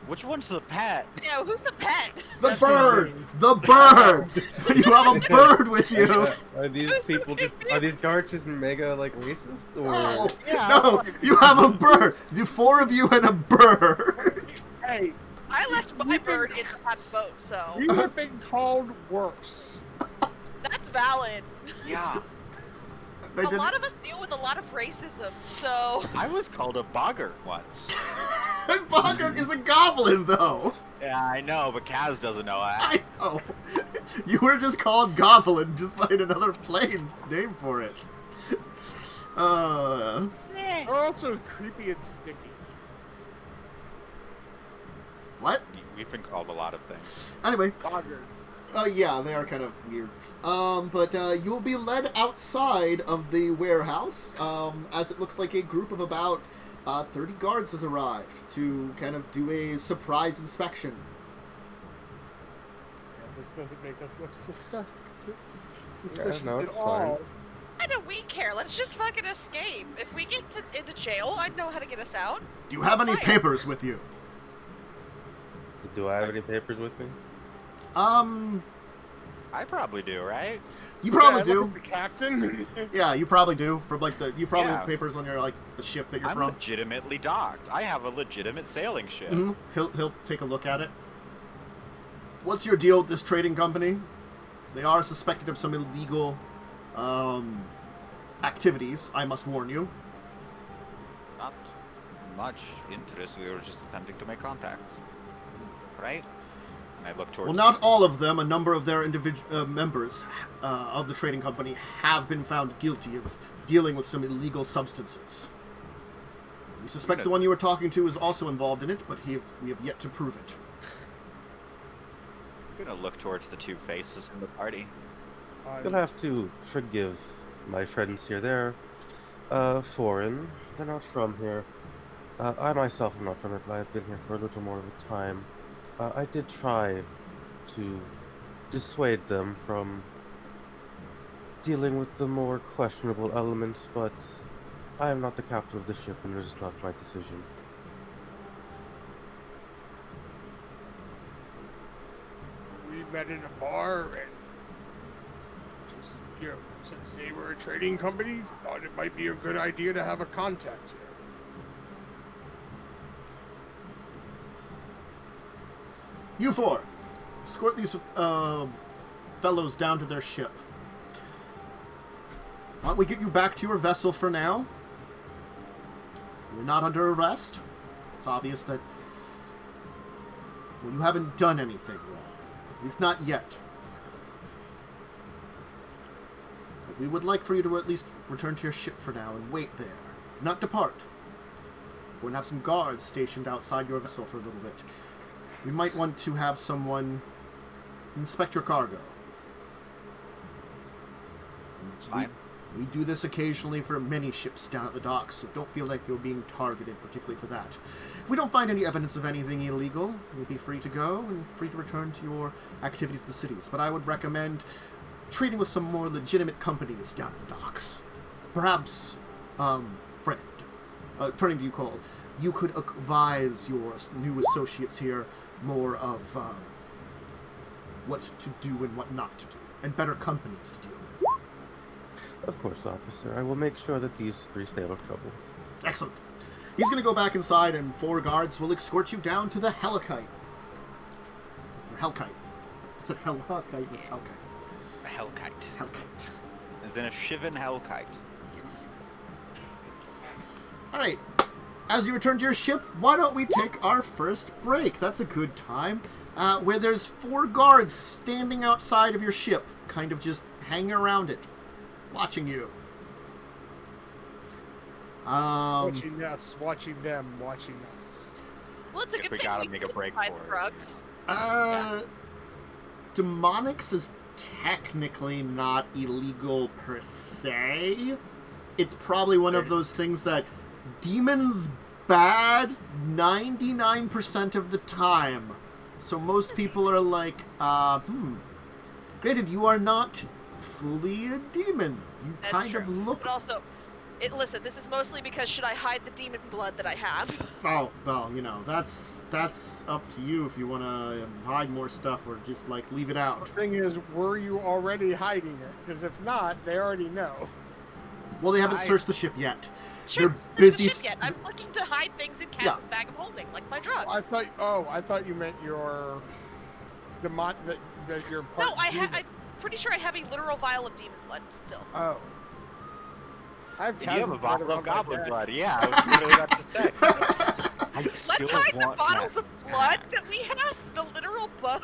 Which one's the pet? Yeah, who's the pet? The bird! The bird! You have a bird with you! Are these people just, are these guards just mega, like, racist? Or... No, Yeah, no, you have a bird! You 4 of you and a bird! Hey, I left my bird in the hot boat, so we have been called worse. that's valid. Yeah. They A didn't- lot of us deal with a lot of racism, so I was called a boggart once. Boggart is a goblin, though! Yeah, I know, but Kaz doesn't know that. I know. You were just called Goblin, just find another plane's name for it. They're also creepy and sticky. What? We've been called a lot of things. Anyway, Boggards. yeah, they are kind of weird. But you'll be led outside of the warehouse, as it looks like a group of about 30 guards has arrived to kind of do a surprise inspection. Yeah, this doesn't make us look suspicious no, at it's all. why do we care? Let's just fucking escape. If we get into jail, I know how to get us out. Do you have any Fire. papers with you? Do I have any papers with me? I probably do, right? You probably Yeah, do. look at the captain. Yeah, you probably do. From like you probably Yeah. have papers on your like the ship that you're I'm from. legitimately docked. I have a legitimate sailing ship. Mhm. He'll take a look at it. What's your deal with this trading company? They are suspected of some illegal activities. I must warn you. Not much interest. We were just attempting to make contacts. Right? And I look towards... Well, not all of them. A number of their individual members of the trading company have been found guilty of dealing with some illegal substances. We suspect the one you were talking to is also involved in it, but we have yet to prove it. I'm gonna look towards the 2 faces in the party. You'll have to forgive my friends here. They're foreign. They're not from here. I myself am not from it, but I've been here for a little more of a time. I did try to dissuade them from dealing with the more questionable elements, but I am not the captain of the ship, and it is not my decision. We met in a bar and just, since they were a trading company, thought it might be a good idea to have a contact here. You 4, escort these fellows down to their ship. Why don't we get you back to your vessel for now? You're not under arrest. It's obvious that you haven't done anything wrong. At least not yet. But We would like for you to at least return to your ship for now and wait there. Do not depart. We're going to have some guards stationed outside your vessel for a little bit. We might want to have someone inspect your cargo. It's fine. We do this occasionally for many ships down at the docks, so don't feel like you're being targeted particularly for that. If we don't find any evidence of anything illegal, you'll be free to go and free to return to your activities in the cities. But I would recommend trading with some more legitimate companies down at the docks. Perhaps, friend, turning to you, Cole, you could advise your new associates here more of what to do and what not to do, and better companies to deal with. Of course, officer. I will make sure that these three stay out of trouble. Excellent. He's going to go back inside, and 4 guards will escort you down to the Helicite. Or Hellkite. I said Helicite, it's Hellkite. A Hellkite. Hellkite. As in a Shivan Hellkite. Yes. Alright. As you return to your ship, why don't we take our first break? That's a good time. Where there's 4 guards standing outside of your ship, kind of just hanging around it, watching you. Watching us, watching them, watching us. Well, it's a If good we thing gotta we make a did break buy for it. drugs. Demonics is technically not illegal per se. It's probably one of those things that demons bad 99% of the time. So most people are like, Granted, you are not fully a demon. You That's kind true. of look... But also, listen, this is mostly because should I hide the demon blood that I have? Oh, well, you know, that's up to you if you want to hide more stuff or just, like, leave it out. The thing is, were you already hiding it? Because if not, they already know. Well, they haven't searched the ship yet. Sure, They're there's busy... the ship yet. I'm looking to hide things in Cass's bag of holding, like my drugs. I thought you meant your demon that you're part No, I'm demon. pretty sure I have a literal vial of demon blood still. Oh. I have You have a Chasm blood bottle around of my goblin neck. blood. Yeah, I was literally about to say. I still Let's hide the want bottles that. of blood that we have. The literal blood.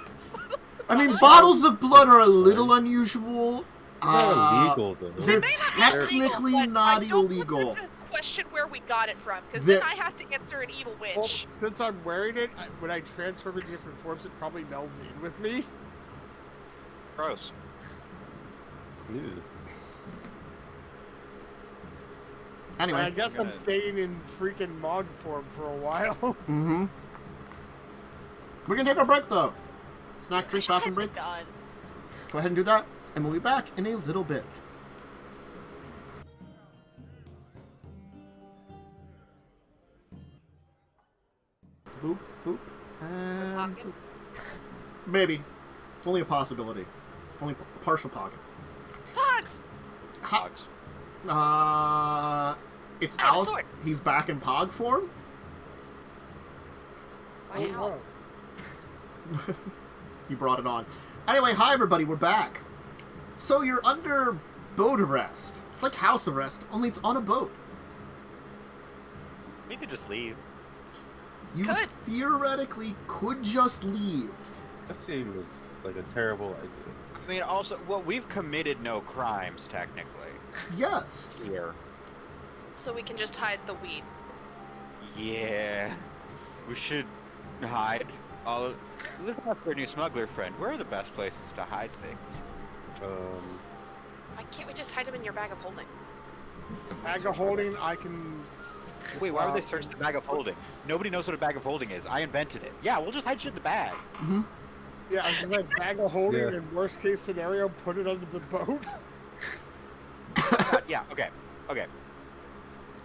I mean, bottles of blood are a little unusual. It's not illegal, though. They're They may not be illegal, technically but not I don't illegal. want them to question where we got it from, because They're- then I have to answer an evil Well, witch. since I'm wearing it, when I transform into different forms, it probably melds in with me. Gross. Ew. Anyway. I guess I'm Good. staying in freaking Mog form for a while. Mm-hmm. We're gonna take our break, though. Snack, drink, bathroom break. Gun. Go ahead and do that, and we'll be back in a little bit. Boop, boop, and... Pocket. Maybe. Only a possibility. Only a partial pocket. Pogs! Hogs. It's I have a Alf. sword. He's back in Pog form. Wow. You brought it on. Anyway, hi everybody, we're back. So you're under boat arrest. It's like house arrest, only it's on a boat. We could just leave. You Could. theoretically could just leave. That seems like a terrible idea. I mean, also, well, we've committed no crimes, technically. Yes. Here. So we can just hide the weed. Yeah. We should hide all of... Let's ask our new smuggler friend. Where are the best places to hide things? Why can't we just hide them in your bag of holding? Bag of holding, I can. Wait, why would they search the bag of holding? Nobody knows what a bag of holding is. I invented it. Yeah, we'll just hide shit in the bag. Yeah, I just like bag of holding, Yeah. and worst case scenario, put it under the boat. Yeah, okay.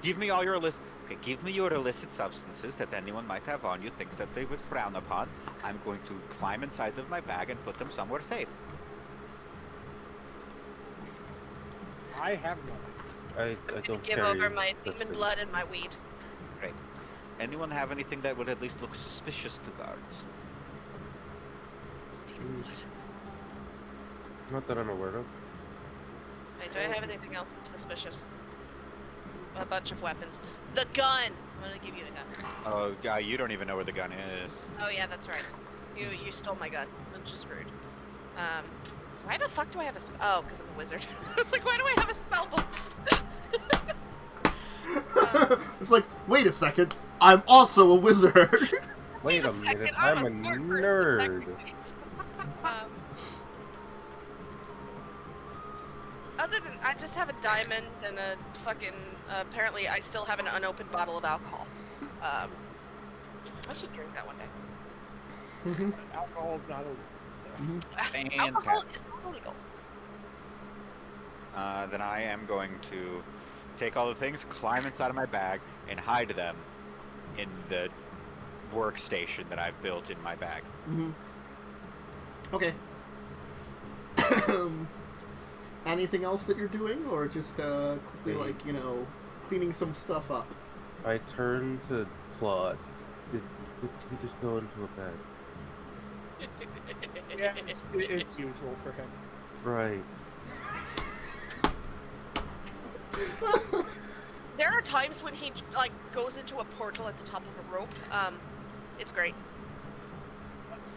Give me all your illicit... Okay, give me your illicit substances that anyone might have on you, thinks that they was frowned upon. I'm going to climb inside of my bag and put them somewhere safe. I have none. I I'm gonna don't give carry over my such demon things. blood and my weed. Great. Anyone have anything that would at least look suspicious to guards? Demon blood. Not that I'm aware of. Wait, do I have anything else that's suspicious? A bunch of weapons. The gun! I'm gonna give you the gun. Oh, guy, you don't even know where the gun is. Oh yeah, that's right. You stole my gun. I'm just rude. Why the fuck do I have a spell? Oh, because I'm a wizard. It's like, why do I have a spell book? It's like, wait a second, I'm also a wizard. Wait a second, minute, I'm I'm a a sword person, nerd. technically. Other than, I just have a diamond and a fucking, apparently I still have an unopened bottle of alcohol. I should drink that one day. Alcohol is not illegal. So. Alcohol is not illegal. Then I am going to take all the things, climb inside of my bag, and hide them in the workstation that I've built in my bag. Okay. Anything else that you're doing, or just quickly, like, cleaning some stuff up? I turn to Claude. Did he just go into a bed? Yeah, it's usual for him. Right. There are times when he, like, goes into a portal at the top of a rope. It's great. That's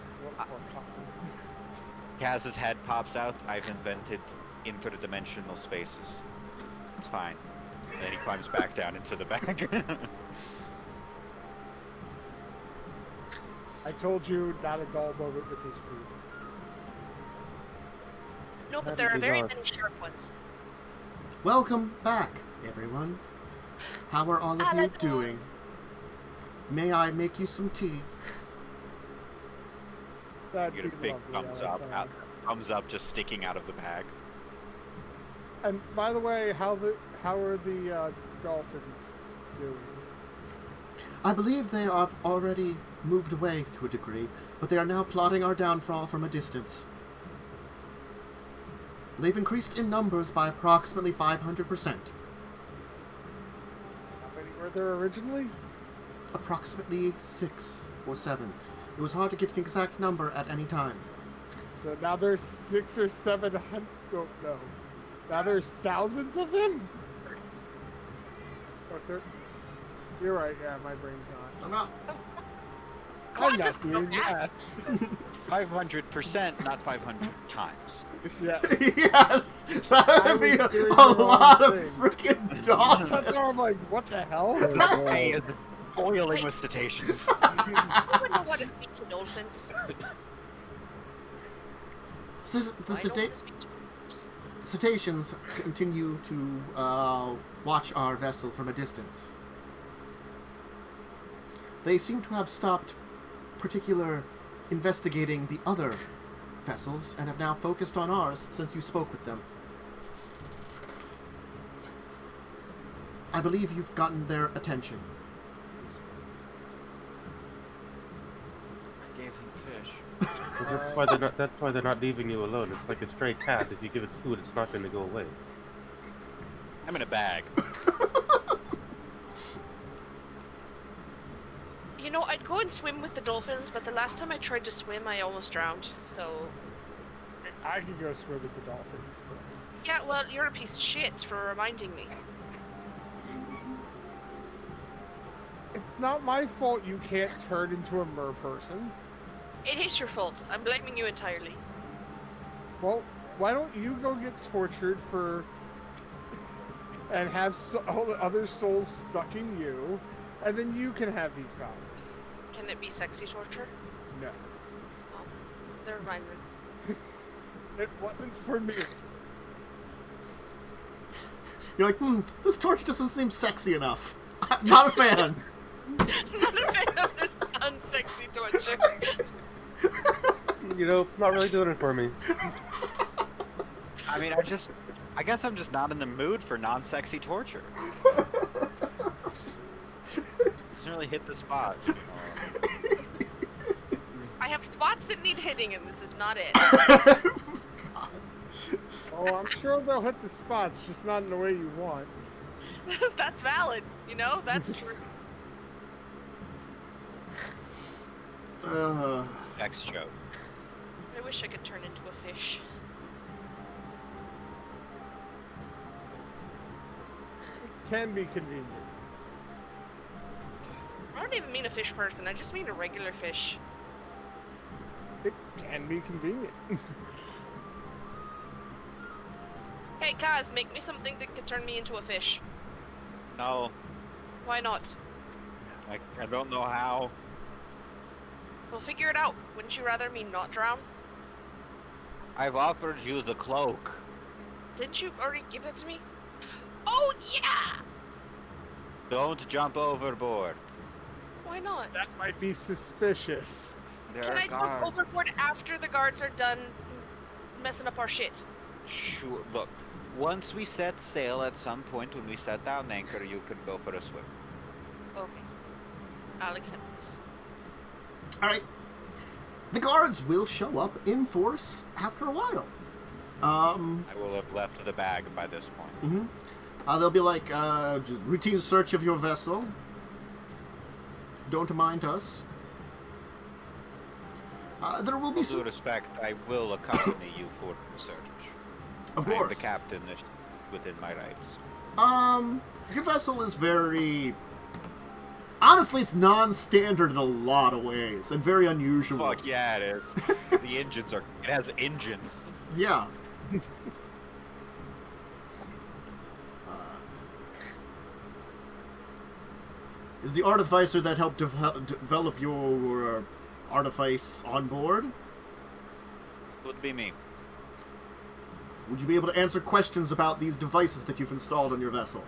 Kaz's head pops out. I've invented interdimensional spaces. It's fine. And then he climbs back down into the bag. I told you, not a dull moment with this food. No, but there are very many sharp ones. Welcome back, everyone. How are all of you doing? May I make you some tea? That'd You get a be big lovely, thumbs up just sticking out of the bag. And by the way, how are the dolphins doing? I believe they have already moved away to a degree, but they are now plotting our downfall from a distance. They've increased in numbers by approximately 500%. How many were there originally? Approximately 6 or 7. It was hard to get an exact number at any time. So now there's 600 or 700. Oh, no. Now there's thousands of them? You're right, yeah, my brain's not. I'm not. I'm not doing that. 500%, not 500 times. Yes. Yes! That would be was doing a the wrong lot of thing. freaking dollars! That's why I'm like, what the hell? Hey, is boiling with cetaceans. I wouldn't know how to speak to dolphins. The I don't want to speak to dolphins. cetaceans continue to watch our vessel from a distance. They seem to have stopped investigating the other vessels and have now focused on ours since you spoke with them. I believe you've gotten their attention. I gave him fish. Well, that's why they're not leaving you alone. It's like a stray cat. If you give it food, it's not going to go away. I'm in a bag. You know, I'd go and swim with the dolphins, but the last time I tried to swim, I almost drowned. So, I could go swim with the dolphins. But... yeah, well, you're a piece of shit for reminding me. It's not my fault you can't turn into a mer person. It is your fault. I'm blaming you entirely. Well, why don't you go get tortured and have all the other souls stuck in you, and then you can have these powers. Can it be sexy torture? No. Oh, never mind then. It wasn't for me. You're like, this torch doesn't seem sexy enough. I'm not a fan. Not a fan of this unsexy torture. Not really doing it for me. I mean, I guess I'm just not in the mood for non-sexy torture. Doesn't really hit the spot. I have spots that need hitting, and this is not it. Oh, I'm sure they'll hit the spots, just not in the way you want. That's valid. That's true. Sex joke. I wish I could turn into a fish. It can be convenient. I don't even mean a fish person. I just mean a regular fish. It can be convenient. Hey, Kaz, make me something that could turn me into a fish. No, Why not? I don't know how. We'll figure it out. Wouldn't you rather me not drown? I've offered you the cloak. Didn't you already give that to me? Oh, yeah! Don't jump overboard. Why not? That might be suspicious. There Can are I jump guards. overboard after the guards are done messing up our shit? Sure. Look, once we set sail at some point when we set down anchor, you can go for a swim. Okay. I'll accept this. All right. The guards will show up in force after a while. I will have left the bag by this point. They'll be like, just routine search of your vessel. Don't mind us. There will be With some... due respect, I will accompany you for the search. Of I am course. the captain is within my rights. Your vessel is very... Honestly, it's non-standard in a lot of ways, and very unusual. Fuck yeah, it is. The engines are... It has engines. Yeah. Is the artificer that helped develop your artifice on board? Would be me. Would you be able to answer questions about these devices that you've installed on your vessel?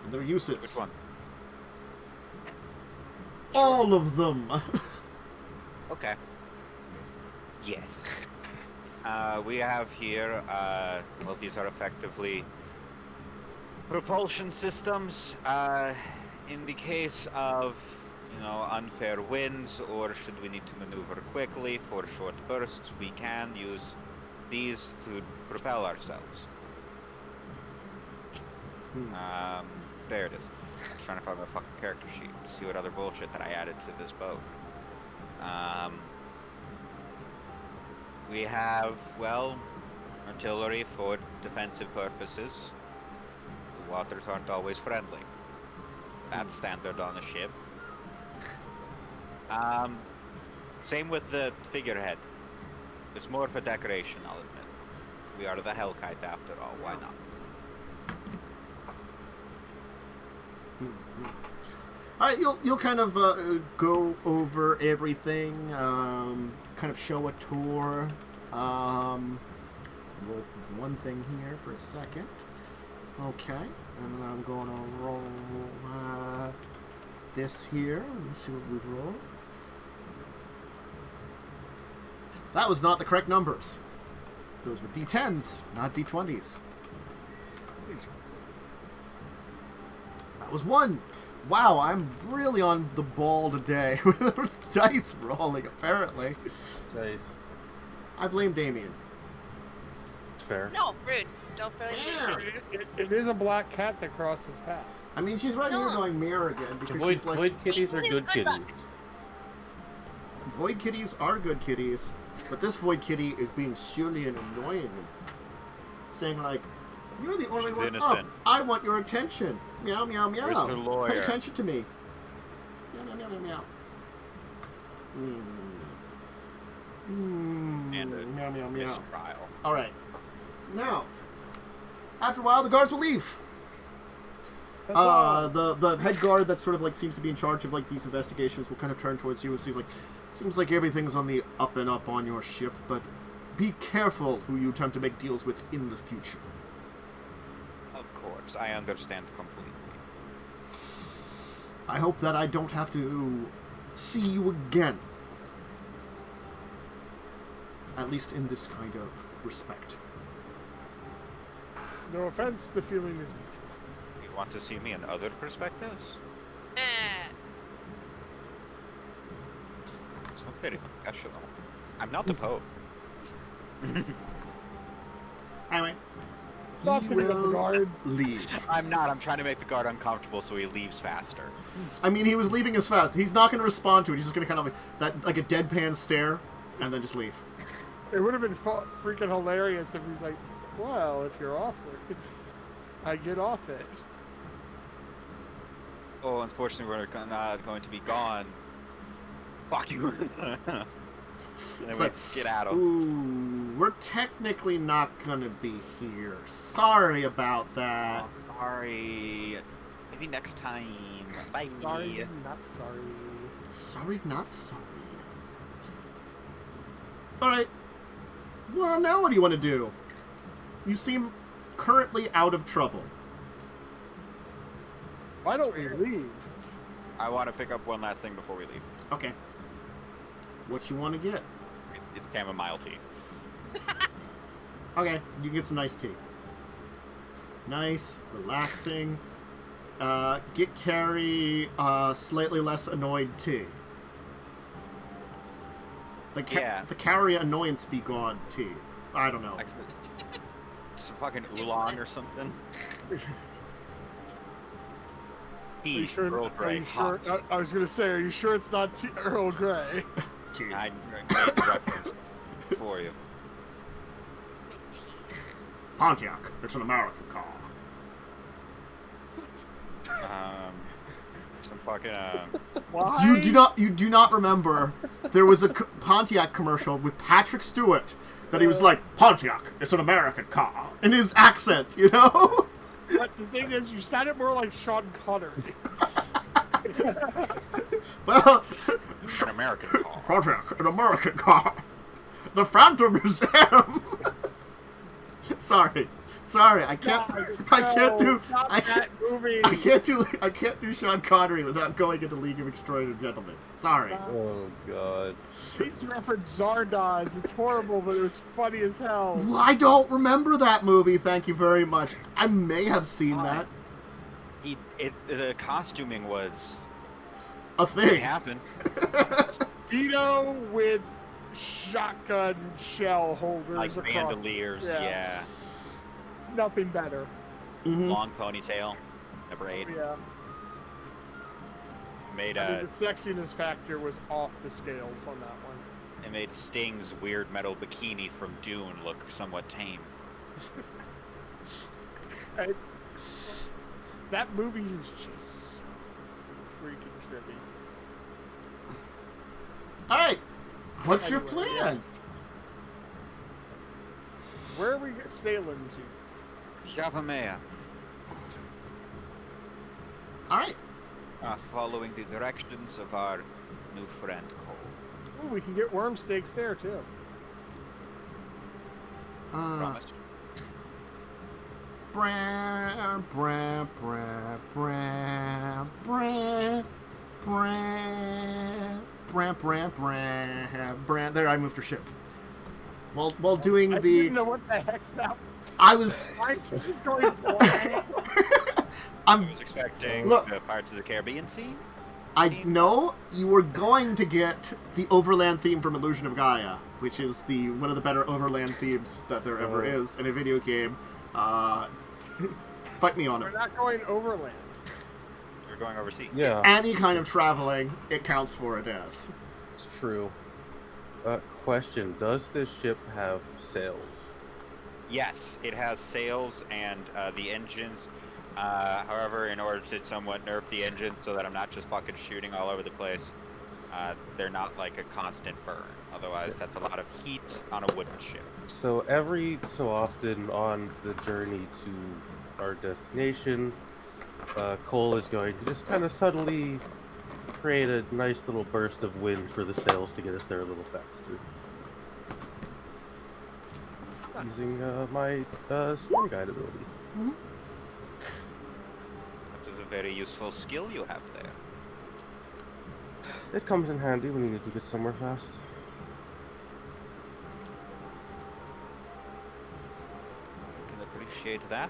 And their uses? Which one? All of them! Okay. Yes. We have here, well, these are effectively propulsion systems. In the case of, unfair winds, or should we need to maneuver quickly for short bursts, we can use these to propel ourselves. There it is. I was trying to find my fucking character sheet to see what other bullshit that I added to this boat. We have, well, artillery for defensive purposes. The waters aren't always friendly. That's standard on a ship. Same with the figurehead. It's more for decoration, I'll admit. We are the Hellkite after all, why not? Alright, you'll kind of go over everything, kind of show a tour. Roll one thing here for a second. Okay, and then I'm going to roll this here. Let me see what we roll. That was not the correct numbers. Those were D10s, not D20s. That was 1. Wow, I'm really on the ball today with dice rolling, apparently. Nice. I blame Damien. Fair. No, rude. Don't blame me. It is a black cat that crosses path. I mean, she's right here No. going mayor again because Void, she's like, void kitties are It is good good kitties. luck. void kitties are good kitties, but this void kitty is being surly and annoying, saying like, "You're the only She's one innocent. up. I want your attention. Meow meow meow. Mr. Lawyer. Pay attention to me. Meow meow meow meow meow. And a Meow meow meow. mistrial. All right. Now, after a while, the guards will leave. The head guard that sort of like seems to be in charge of like these investigations will kind of turn towards you and seems like everything's on the up and up on your ship, but be careful who you attempt to make deals with in the future. Of course, I understand completely. I hope that I don't have to see you again. At least in this kind of respect. No offense, the feeling is mutual. You want to see me in other perspectives? It's not very professional. I'm not the Pope. Anyway, Stop he picking up the will guards. leave. I'm not. I'm trying to make the guard uncomfortable so he leaves faster. I mean, he was leaving as fast. He's not going to respond to it. He's just going to kind of like a deadpan stare and then just leave. It would have been freaking hilarious if he's like, well, if you're off it, I get off it. Oh, unfortunately, we're not going to be gone. Fuck you. And It's we like, skedaddle. ooh, we're technically not gonna be here. Sorry about that. Oh, sorry. Maybe next time. Bye. Sorry, not sorry. Sorry, not sorry. Alright. Well, now what do you want to do? You seem currently out of trouble. Why don't we leave? I want to pick up one last thing before we leave. Okay. What you want to get? It's chamomile tea. Okay, you can get some nice tea. Nice, relaxing. Get Carrie slightly less annoyed tea. The Carrie annoyance be gone tea. I don't know. Actually, some fucking oolong or something. Are you Tea, sure? Earl Grey, Are you sure? hot. I was gonna say, are you sure it's not Earl Grey? Tea. I made the reference for you. Make tea. Pontiac. It's an American car. Some fucking Why? You do not remember there was a Pontiac commercial with Patrick Stewart that he was like, Pontiac, it's an American car, in his accent, you know? But the thing is, you sounded more like Sean Connery. Well, an American car. Pontiac, an American car. The Phantom Museum. Sorry, I can't do Sean Connery without going into League of Extraordinary Gentlemen. Sorry. Oh god. Please reference Zardoz. It's horrible, but it was funny as hell. Well, I don't remember that movie, thank you very much. I may have seen that. The costuming was A it thing. happened. Speedo with shotgun shell holders Like across. bandoliers, yeah. Nothing better. Mhm. Long ponytail, a braid. Yeah. Made I mean, the sexiness factor was off the scales on that one. it made Sting's weird metal bikini from Dune look somewhat tame. That movie is just so freaking trippy. Alright. What's your Anyway, plan? yes. Where are we sailing to? Yavimaya, Alright. following the directions of our new friend Cole. Oh, we can get worm steaks there too. Promise. Bram, bram, bram, bram, bram, bram, bram, bram, bram, bram. There, I moved her ship. While doing I the... didn't know what the heck that was. I was... Why is it just going blank? I was expecting Look. the Pirates of the Caribbean scene. I know you were going to get the overland theme from Illusion of Gaia, which is one of the better overland themes that there ever is in a video game. Fight me on We're it. not going overland. You're going overseas. Yeah, Any kind of traveling, it counts for it as. it's true. Question, does this ship have sails? Yes, it has sails and the engines. However, in order to somewhat nerf the engine so that I'm not just fucking shooting all over the place, they're not like a constant burn. Otherwise, that's a lot of heat on a wooden ship. So every so often on the journey to our destination, Cole is going to just kind of subtly create a nice little burst of wind for the sails to get us there a little faster. Using my storm guide ability. That is a very useful skill you have there. It comes in handy when you need to get somewhere fast. I can appreciate that.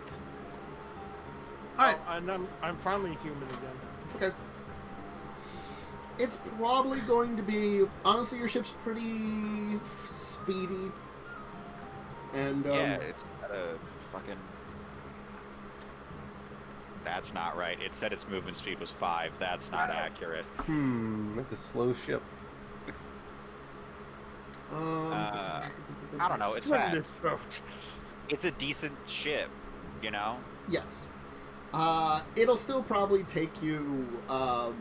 Alright, Oh, and I'm finally human again. okay. It's probably going to be... Honestly, your ship's pretty speedy. And, Yeah, it's got a fucking... That's not right. It said its movement speed was 5. That's not accurate. That's a slow ship. I don't know. It's Swim fast. this boat. It's a decent ship, you know? yes. It'll still probably take you, a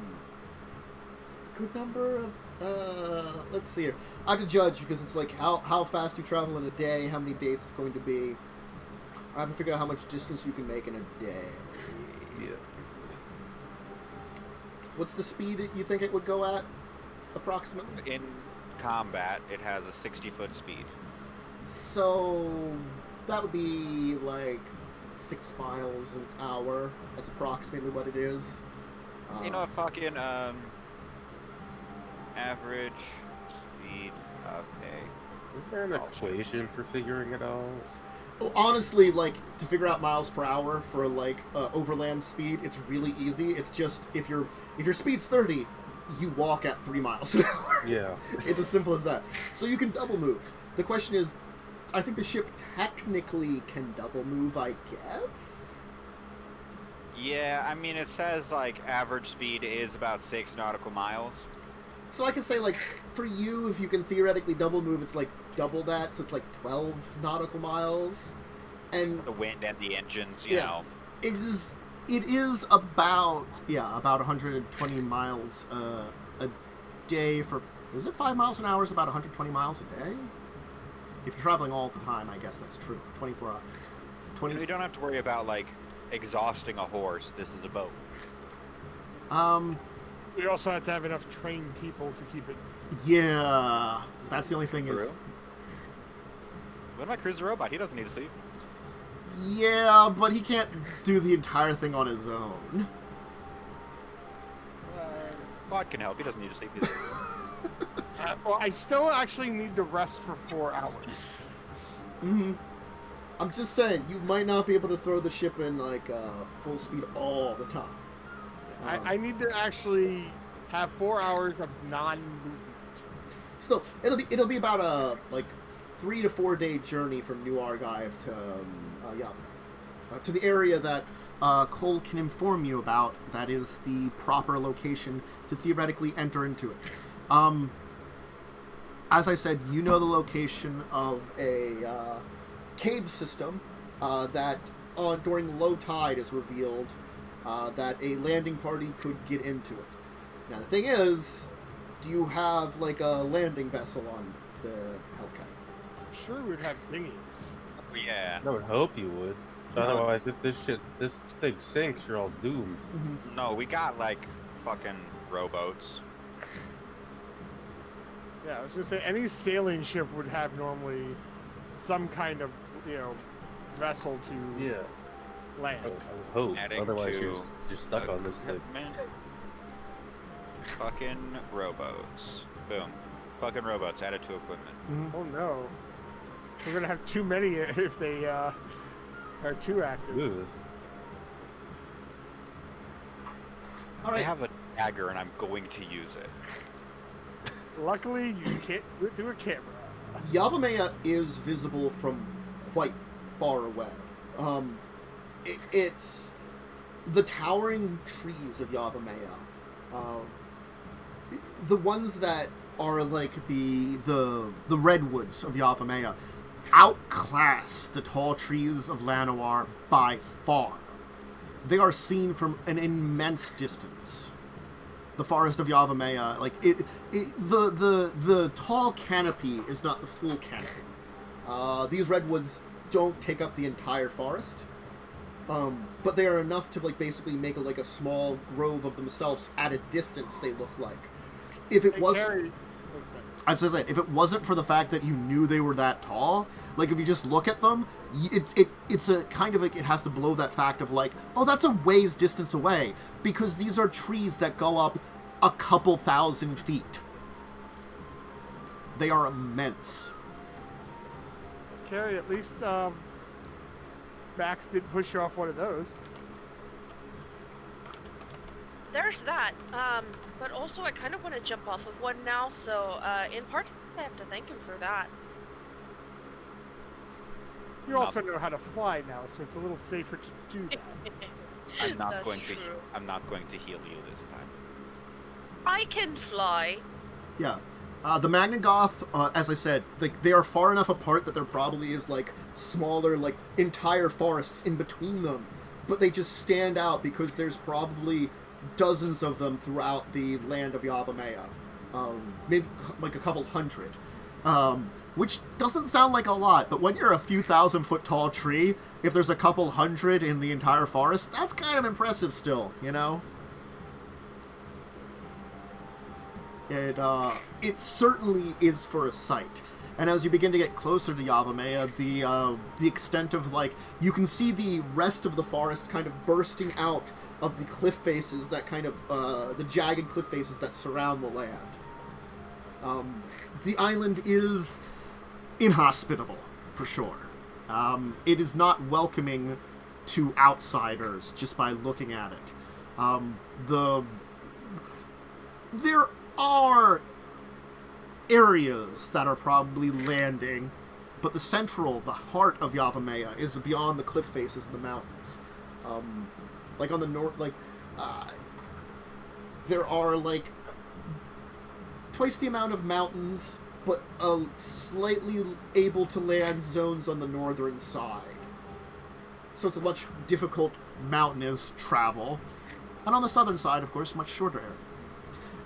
good number of Let's see here. I have to judge because it's like how fast you travel in a day, how many days it's going to be. I have to figure out how much distance you can make in a day. Yeah. What's the speed you think it would go at, approximately? In combat, it has a 60-foot speed. So that would be like 6 miles an hour. That's approximately what it is. You know, fucking average speed of a... Is there an equation for figuring it out? Honestly, like, to figure out miles per hour for, like, overland speed, it's really easy. It's just, if your speed's 30, you walk at 3 miles an hour. Yeah. It's as simple as that. So you can double move. The question is, I think the ship technically can double move, I guess? Yeah, I mean, it says, like, average speed is about 6 nautical miles. So I can say, like, for you, if you can theoretically double move, it's, like, double that, so it's, like, 12 nautical miles. And The wind and the engines, you know. It is about 120 miles a day for... Is it 5 miles an hour is about 120 miles a day? If you're traveling all the time, I guess that's true. For 24 hours. You don't have to worry about, like, exhausting a horse. This is a boat. We also have to have enough trained people to keep it. Yeah, that's the only thing is... True. What about Cruiser Robot? He doesn't need to sleep. Yeah, but he can't do the entire thing on his own. Quad can help. He doesn't need to sleep either. Well, I still actually need to rest for 4 hours. Mm-hmm. I'm just saying, you might not be able to throw the ship in, like, full speed all the time. I need to actually have 4 hours of non-movement. Still, it'll be about a, like, 3 to 4 day journey from New Argive to Yavimaya. To the area that Cole can inform you about, that is the proper location to theoretically enter into it. As I said, you know the location of a cave system that during low tide is revealed that a landing party could get into it. Now the thing is, do you have like a landing vessel on the Hellcat? I'm sure we'd have dinghies. Yeah. I would hope you would. Otherwise, if this thing sinks, you're all doomed. Mm-hmm. No, we got, like, fucking rowboats. Yeah, I was gonna say any sailing ship would have normally some kind of, vessel to Yeah. land. I would hope. Adding Otherwise, to you're stuck on this thing. equipment. Fucking rowboats. Boom. Fucking rowboats added to equipment. Mm-hmm. Oh no, we're gonna have too many if they are too active. Ooh. All I right. have a dagger and I'm going to use it. Luckily, you can't do a camera. Yavimaya is visible from quite far away. It's the towering trees of Yavimaya. The ones that are like the redwoods of Yavimaya outclass the tall trees of Llanowar by far. They are seen from an immense distance. The forest of Yavimaya, like the tall canopy is not the full canopy. These redwoods don't take up the entire forest, but they are enough to like basically make a small grove of themselves at a distance. They look like. If it wasn't, I'd say if it wasn't for the fact that you knew they were that tall, like if you just look at them, it's a kind of like it has to blow that fact of like, oh, that's a ways distance away, because these are trees that go up a couple thousand feet. They are immense. Carrie, at least Max did push you off one of those. There's that. But also I kind of want to jump off of one now, so in part I have to thank him for that. You also know how to fly now, so it's a little safer to do that. I'm not That's going true. I'm not going to heal you this time. I can fly. Yeah. The Magnagoth, as I said, like they are far enough apart that there probably is like smaller, like entire forests in between them, but they just stand out because there's probably dozens of them throughout the land of Yavimaya. maybe like a couple hundred, which doesn't sound like a lot, but when you're a few thousand-foot tall tree, if there's a couple hundred in the entire forest, that's kind of impressive still, you know? It certainly is for a sight. And as you begin to get closer to Yavimaya, the extent of, like, you can see the rest of the forest kind of bursting out of the cliff faces that kind of, the jagged cliff faces that surround the land. The island is inhospitable, for sure. It is not welcoming to outsiders just by looking at it. There are areas that are probably landing, but the heart of Yavimaya is beyond the cliff faces and the mountains. Like on the north, there are like twice the amount of mountains, but slightly able to land zones on the northern side. So it's a much difficult mountainous travel. And on the southern side, of course, much shorter area.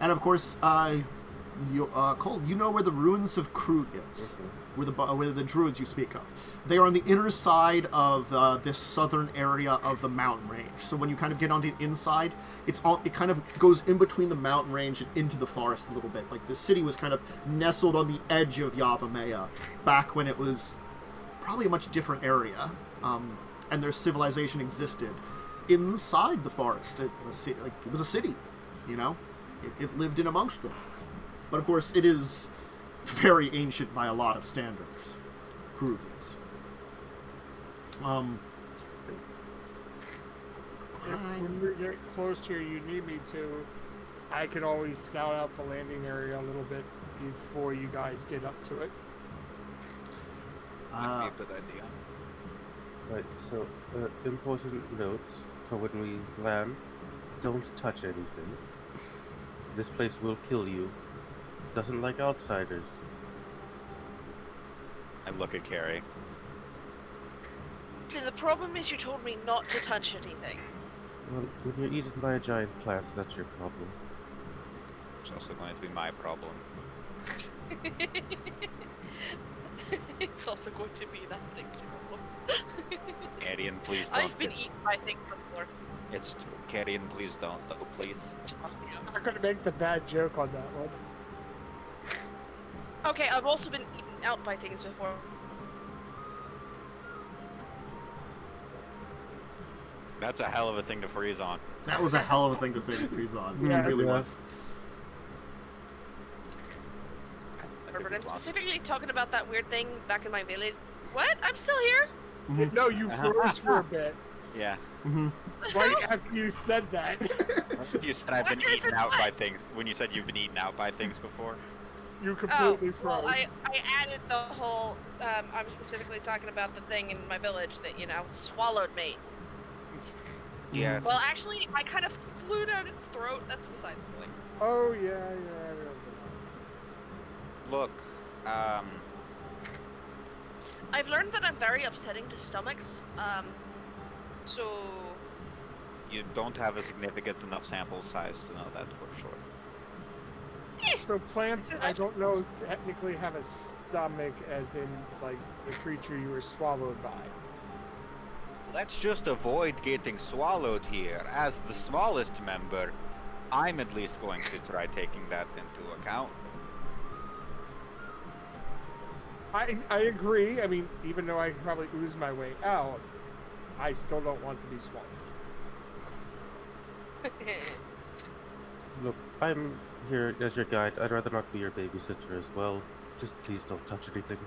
And of course, Cole, you know where the ruins of Krug is, where the druids you speak of. They are on the inner side of this southern area of the mountain range. So when you kind of get onto the inside, it kind of goes in between the mountain range and into the forest a little bit. Like the city was kind of nestled on the edge of Yavimaya back when it was probably a much different area, and their civilization existed inside the forest. It was a city, you know. It lived in amongst them. But of course, it is very ancient by a lot of standards. Krug is. When we get closer, you need me to. I can always scout out the landing area a little bit before you guys get up to it. That'd be a good idea. Right, so, important notes for when we land. Don't touch anything. This place will kill you. Doesn't like outsiders. I look at Carrie. See, the problem is you told me not to touch anything. Well, when you're eaten by a giant plant, that's your problem. It's also going to be my problem. It's also going to be that thing's problem. Carrion, please don't. I've been eaten by things before. It's Carrion, please don't. Oh, please. I'm not going to make the bad joke on that one. Okay, I've also been eaten out by things before. That's a hell of a thing to freeze on. That was a hell of a thing to freeze on. Yeah, It really was. But I'm specifically talking about that weird thing back in my village. What? I'm still here? Mm-hmm. No, you froze for a bit. Yeah. Mm-hmm. Right after you said that. You said I've been eaten out by things. When you said you've been eaten out by things before. You completely froze. Well, I added the whole, I'm specifically talking about the thing in my village that, you know, swallowed me. Yes. Well, actually, I kind of flew down its throat. That's beside the point. Oh, yeah, I remember. Look, I've learned that I'm very upsetting to stomachs, so... you don't have a significant enough sample size to know that for sure. So plants, I don't know, technically have a stomach as in, like, the creature you were swallowed by. Let's just avoid getting swallowed here. As the smallest member, I'm at least going to try taking that into account. I agree. I mean, even though I can probably ooze my way out, I still don't want to be swallowed. Look, I'm here as your guide. I'd rather not be your babysitter as well. Just please don't touch anything.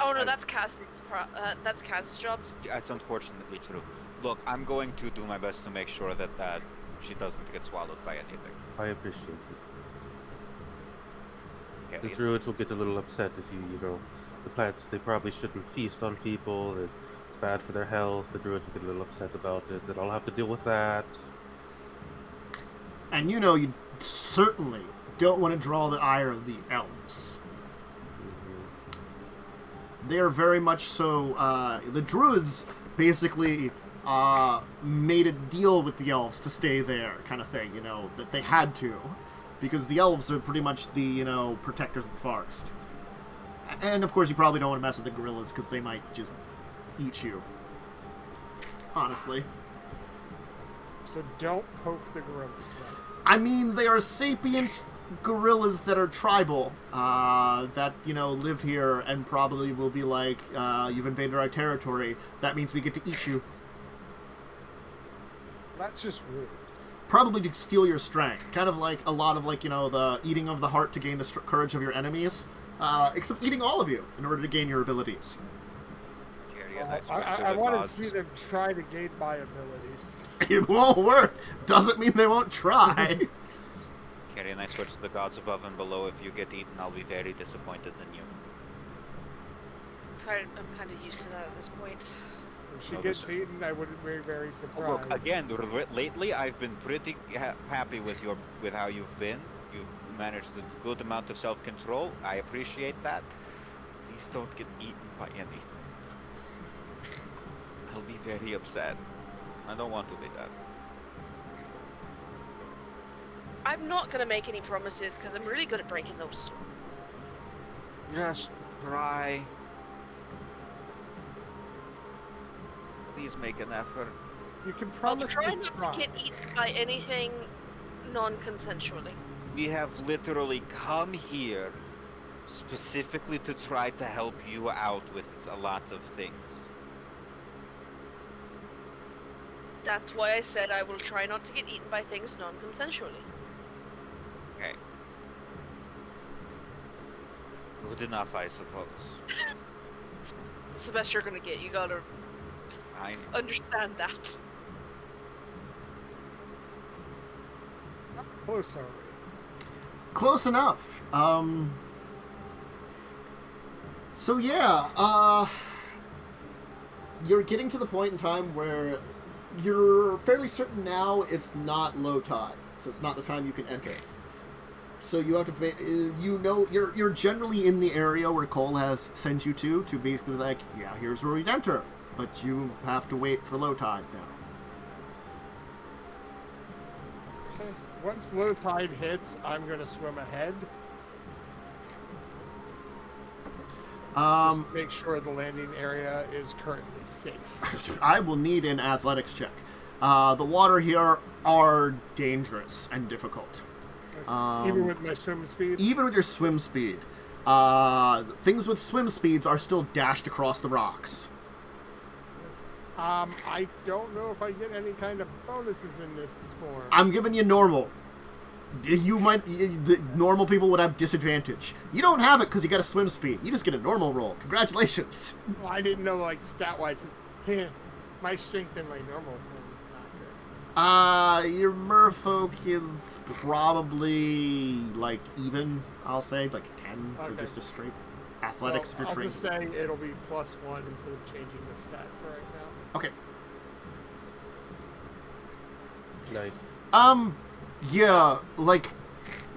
Oh no, that's Kaz's job. That's unfortunately true. Look, I'm going to do my best to make sure that she doesn't get swallowed by anything. I appreciate it. Okay. The druids will get a little upset if you know, the plants, they probably shouldn't feast on people. It's bad for their health. The druids will get a little upset about it. That I'll have to deal with that. And you know, you certainly don't want to draw the ire of the elves. They are very much so, the druids basically made a deal with the elves to stay there, kind of thing, you know, that they had to. because the elves are pretty much the, you know, protectors of the forest. And, of course, you probably don't want to mess with the gorillas, because they might just eat you. Honestly. So don't poke the gorillas, right? I mean, they are sapient gorillas that are tribal, that, you know, live here and probably will be like, you've invaded our territory. That means we get to eat you. That's just rude. Probably to steal your strength. Kind of like a lot of, like, you know, the eating of the heart to gain the courage of your enemies. Except eating all of you in order to gain your abilities. I want to see them try to gain my abilities. It won't work. Doesn't mean they won't try. Carrion, I switch to the gods above and below. If you get eaten, I'll be very disappointed in you. I'm kind of used to that at this point. If she gets eaten, I wouldn't be very surprised. Look, again, lately I've been pretty happy with how you've been. You've managed a good amount of self-control. I appreciate that. Please don't get eaten by anything. I'll be very upset. I don't want to be that. I'm not gonna make any promises because I'm really good at breaking those. Just try. Please make an effort. You can I'll promise try to not try. to get eaten by anything non-consensually. We have literally come here specifically to try to help you out with a lot of things. That's why I said I will try not to get eaten by things non-consensually. Okay. Good enough, I suppose. It's the best you're gonna get. You gotta understand that. Close, are we? Close enough. So yeah, you're getting to the point in time where you're fairly certain now it's not low tide, so it's not the time you can enter. So you have to, you know, you're generally in the area where Cole has sent you to basically like, yeah, here's where we'd enter, but you have to wait for low tide now. Okay. Once low tide hits, I'm gonna swim ahead. Just make sure the landing area is currently safe. I will need an athletics check. The water here are dangerous and difficult. Even with my swim speed? Even with your swim speed. Things with swim speeds are still dashed across the rocks. I don't know if I get any kind of bonuses in this form. I'm giving you normal. The normal people would have disadvantage. You don't have it because you got a swim speed. You just get a normal roll. Congratulations. Well, I didn't know, like, stat-wise, my strength in my normal form is not good. Your merfolk is probably, like, even, I'll say, like 10, so Okay. just a straight athletics So for I'll training. just say it'll be +1 instead of changing the stat for right now. Okay. Nice. Yeah, like,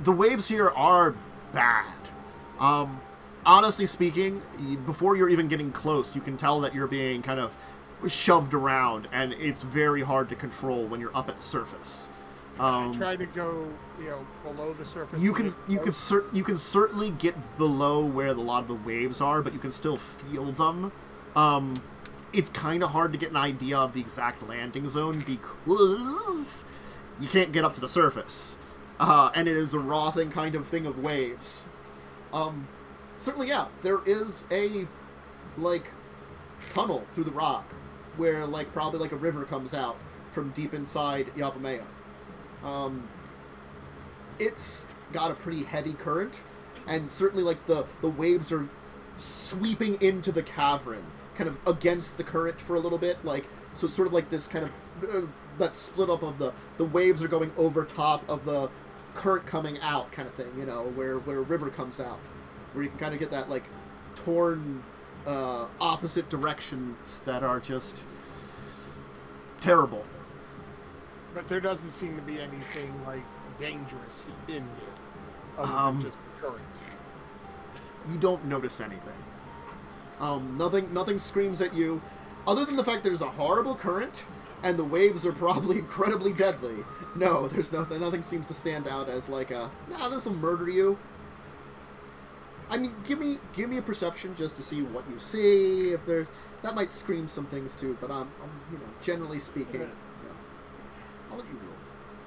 the waves here are bad. Honestly speaking, before you're even getting close, you can tell that you're being kind of shoved around, and it's very hard to control when you're up at the surface. I try to go, below the surface. You can certainly get below where a lot of the waves are, but you can still feel them. It's kind of hard to get an idea of the exact landing zone because you can't get up to the surface. And it is a Rothan kind of thing of waves. Certainly, yeah, there is a, like, tunnel through the rock where, like, probably, like, a river comes out from deep inside Yavimaya. It's got a pretty heavy current, and certainly, like, the waves are sweeping into the cavern, kind of against the current for a little bit, like, so it's sort of like this kind of, that split up of the waves are going over top of the current coming out kind of thing, where a river comes out, where you can kind of get that, like, torn, opposite directions that are just terrible. But there doesn't seem to be anything, like, dangerous in here, other than just the current. You don't notice anything. Nothing screams at you, other than the fact there's a horrible current, and the waves are probably incredibly deadly. No, there's nothing seems to stand out as like a, nah, this will murder you. I mean, give me a perception just to see what you see. If there's, that might scream some things too, but I'm generally speaking, I'll let you roll.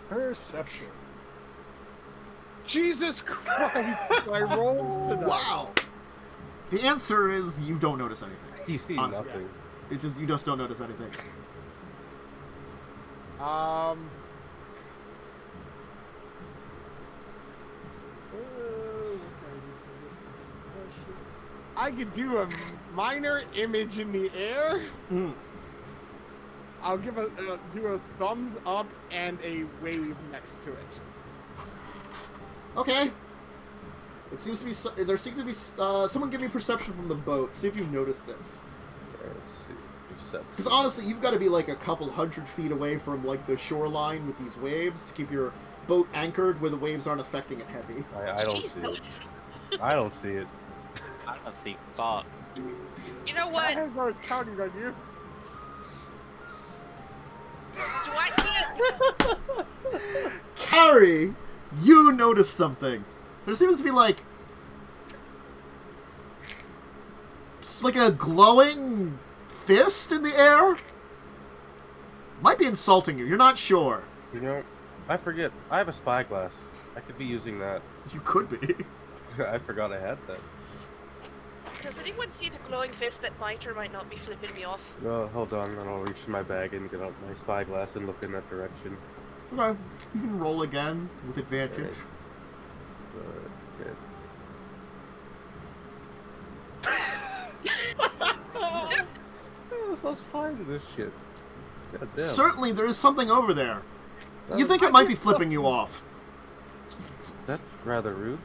Perception. Jesus Christ! My rolls tonight. Wow. The answer is you don't notice anything. You see Honestly. nothing. It's just you just don't notice anything. I could do a minor image in the air. I'll give do a thumbs up and a wave next to it. Okay. It seems to be there seems to be someone give me perception from the boat. See if you've noticed this. Okay, let's see. Perception. Because honestly, you've got to be like a couple hundred feet away from like the shoreline with these waves to keep your boat anchored where the waves aren't affecting it heavy. I don't see it. I don't see it. I don't see fuck. You know I what? was counting on you. Do I see it? Carrie, you notice something. There seems to be like a glowing fist in the air. Might be insulting you. You're not sure. You know, I forget. I have a spyglass. I could be using that. You could be. I forgot I had that. Does anyone see the glowing fist that might or might not be flipping me off? No, hold on. Then I'll reach in my bag and get out my spyglass and look in that direction. Okay. You can roll again with advantage. Okay. Let's find this shit. God damn. Certainly, there is something over there. You think I it might be just flipping you off. That's rather rude.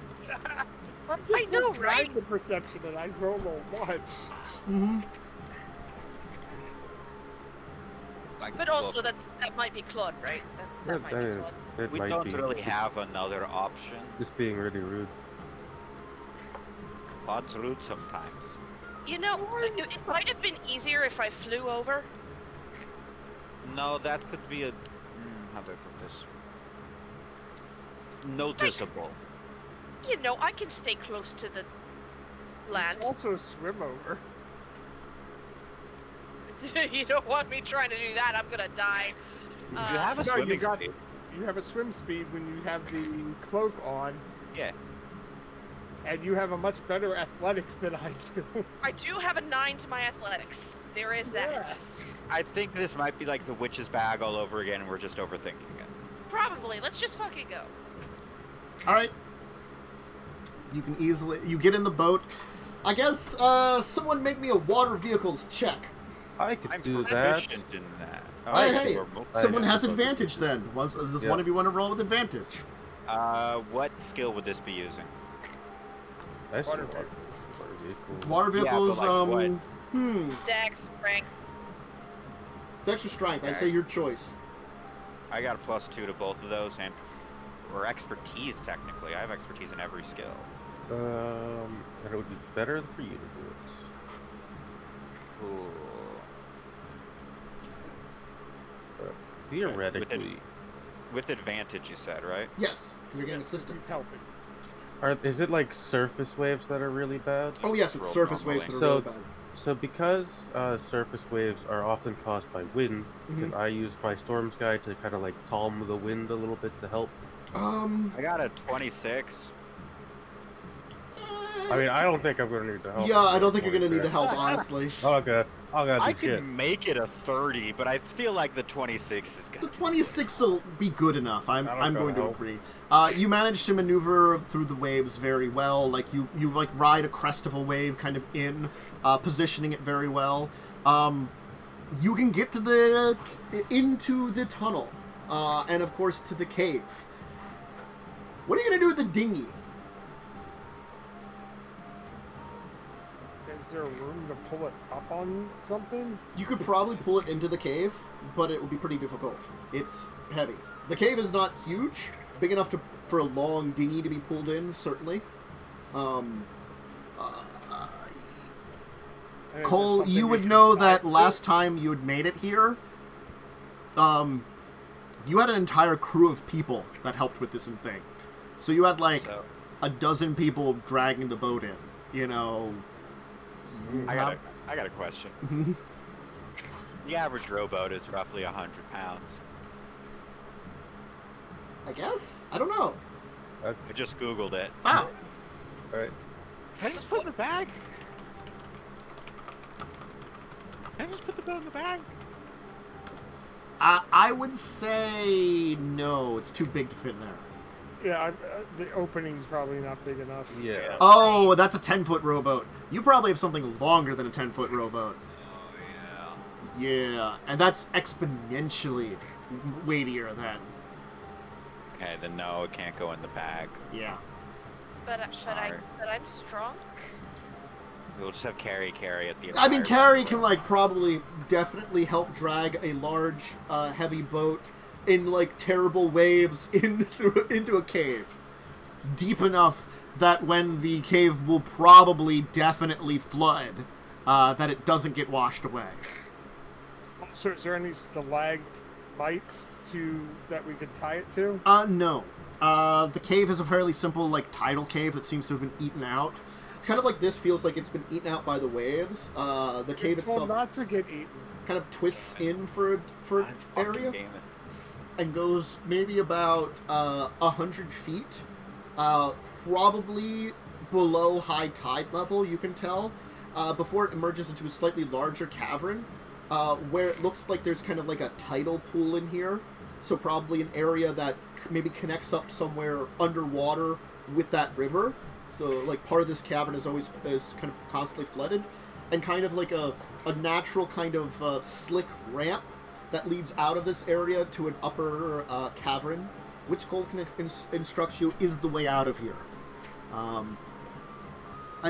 I know, right? The perception that I roll a 1. Mm-hmm. But also, that might be Claude, right? That might be Claude. It We might don't be. really have another option. Just being really rude. Claude's rude sometimes. You know, it might have been easier if I flew over. No, that could be a... how do I put this? Noticeable. You know, I can stay close to the land. Also swim over. You don't want me trying to do that, I'm gonna die. You have a No, swimming you got. speed. You have a swim speed when you have the cloak on, Yeah. and you have a much better athletics than I do. I do have a 9 to my athletics. There is that. Yes. I think this might be like the witch's bag all over again, and we're just overthinking it. Probably. Let's just fucking go. All right. You can you get in the boat. I guess someone make me a water vehicles check. I could I'm do that. proficient in that. Hey, we're both- someone I has have advantage then. Does Yeah. one of you want to roll with advantage? What skill would this be using? Nice Water water vehicle. Water Yeah, but vehicles, like Dex, strength. Extra strength. I Okay. say your choice. I got a +2 to both of those, or expertise technically. I have expertise in every skill. And it would be better for you to do it. Ooh. Theoretically, With advantage, you said, right? Yes, you're getting assistance. Helping. is it like surface waves that are really bad? Oh yes, it's Roll surface normally. waves that are So- really bad. So because surface waves are often caused by wind, Mhm. can I use my storm sky to kind of like calm the wind a little bit to help? I got a 26. I mean, I don't think I'm gonna need to help. Yeah, I don't think you're gonna need to help, honestly. Okay, I'll gotta do I shit. can make it a 30, but I feel like the 26 is The good. 26 will be good enough. I'm That'll going to help. agree. You managed to maneuver through the waves very well. Like you like ride a crest of a wave, kind of positioning it very well. You can get to into the tunnel, and of course to the cave. What are you gonna do with the dinghy? Is there room to pull it up on something? You could probably pull it into the cave, but it will be pretty difficult. It's heavy. The cave is not huge, big enough for a long dinghy to be pulled in, certainly. And is there Cole, something you we would can know tie that to? last time you had made it here, you had an entire crew of people that helped with this thing. So you had like a dozen people dragging the boat in. You know. I got a question. The average rowboat is roughly 100 pounds. I guess? I don't know. I just Googled it. Oh. Alright. Can I just put it in the bag? Can I just put the boat in the bag? I would say no. It's too big to fit in there. Yeah, the opening's probably not big enough. Yeah. Oh, that's a 10-foot rowboat. You probably have something longer than a 10-foot rowboat. Oh, Yeah, and that's exponentially weightier then. Okay, then no, it can't go in the bag. Yeah. But Sorry. I'm strong. We'll just have carry at the. I mean, entire Carrie boat. can, like, probably definitely help drag a large, heavy boat in, like, terrible waves into a cave. Deep enough that when the cave will probably definitely flood, that it doesn't get washed away. So is there any stalagmites that we could tie it to? No. The cave is a fairly simple, like, tidal cave that seems to have been eaten out. Kind of like this feels like it's been eaten out by the waves. The cave It's told itself not to get eaten. kind of twists in for an God, fucking area damn it. and goes maybe about 100 feet, probably below high tide level, you can tell, before it emerges into a slightly larger cavern, where it looks like there's kind of like a tidal pool in here. So probably an area that maybe connects up somewhere underwater with that river. So, like, part of this cavern is kind of constantly flooded, and kind of like a natural kind of slick ramp that leads out of this area to an upper cavern, which Gold can instruct you is the way out of here. I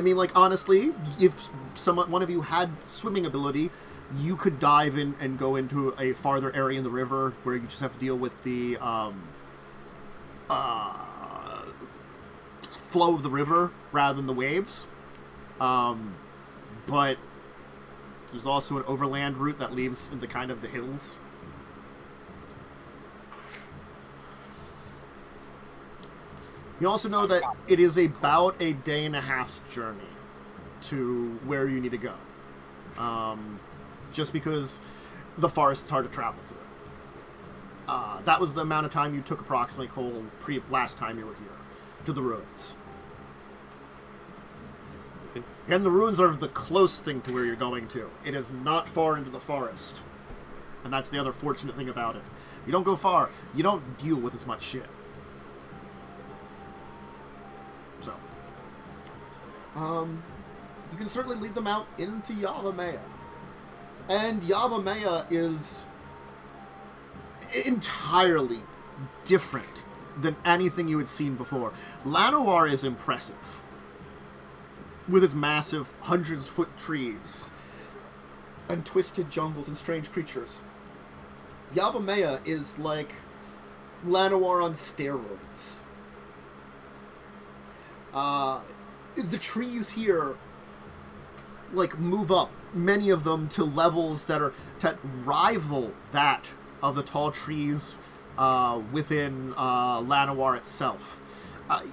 mean, like, honestly, if one of you had swimming ability, you could dive in and go into a farther area in the river where you just have to deal with the flow of the river rather than the waves. But there's also an overland route that leads into kind of the hills. You also know that it is about a day and a half's journey to where you need to go. Just because the forest is hard to travel through. That was the amount of time you took approximately, Cole, last time you were here, to the ruins. And the ruins are the close thing to where you're going to. It is not far into the forest. And that's the other fortunate thing about it. You don't go far, you don't deal with as much shit. So. You can certainly lead them out into Yavimaya. And Yavimaya is entirely different than anything you had seen before. Llanowar is impressive, with its massive hundreds-foot trees and twisted jungles and strange creatures. Yavimaya is like Llanowar on steroids. The trees here, like, move up, many of them to levels that rival that of the tall trees within Llanowar itself.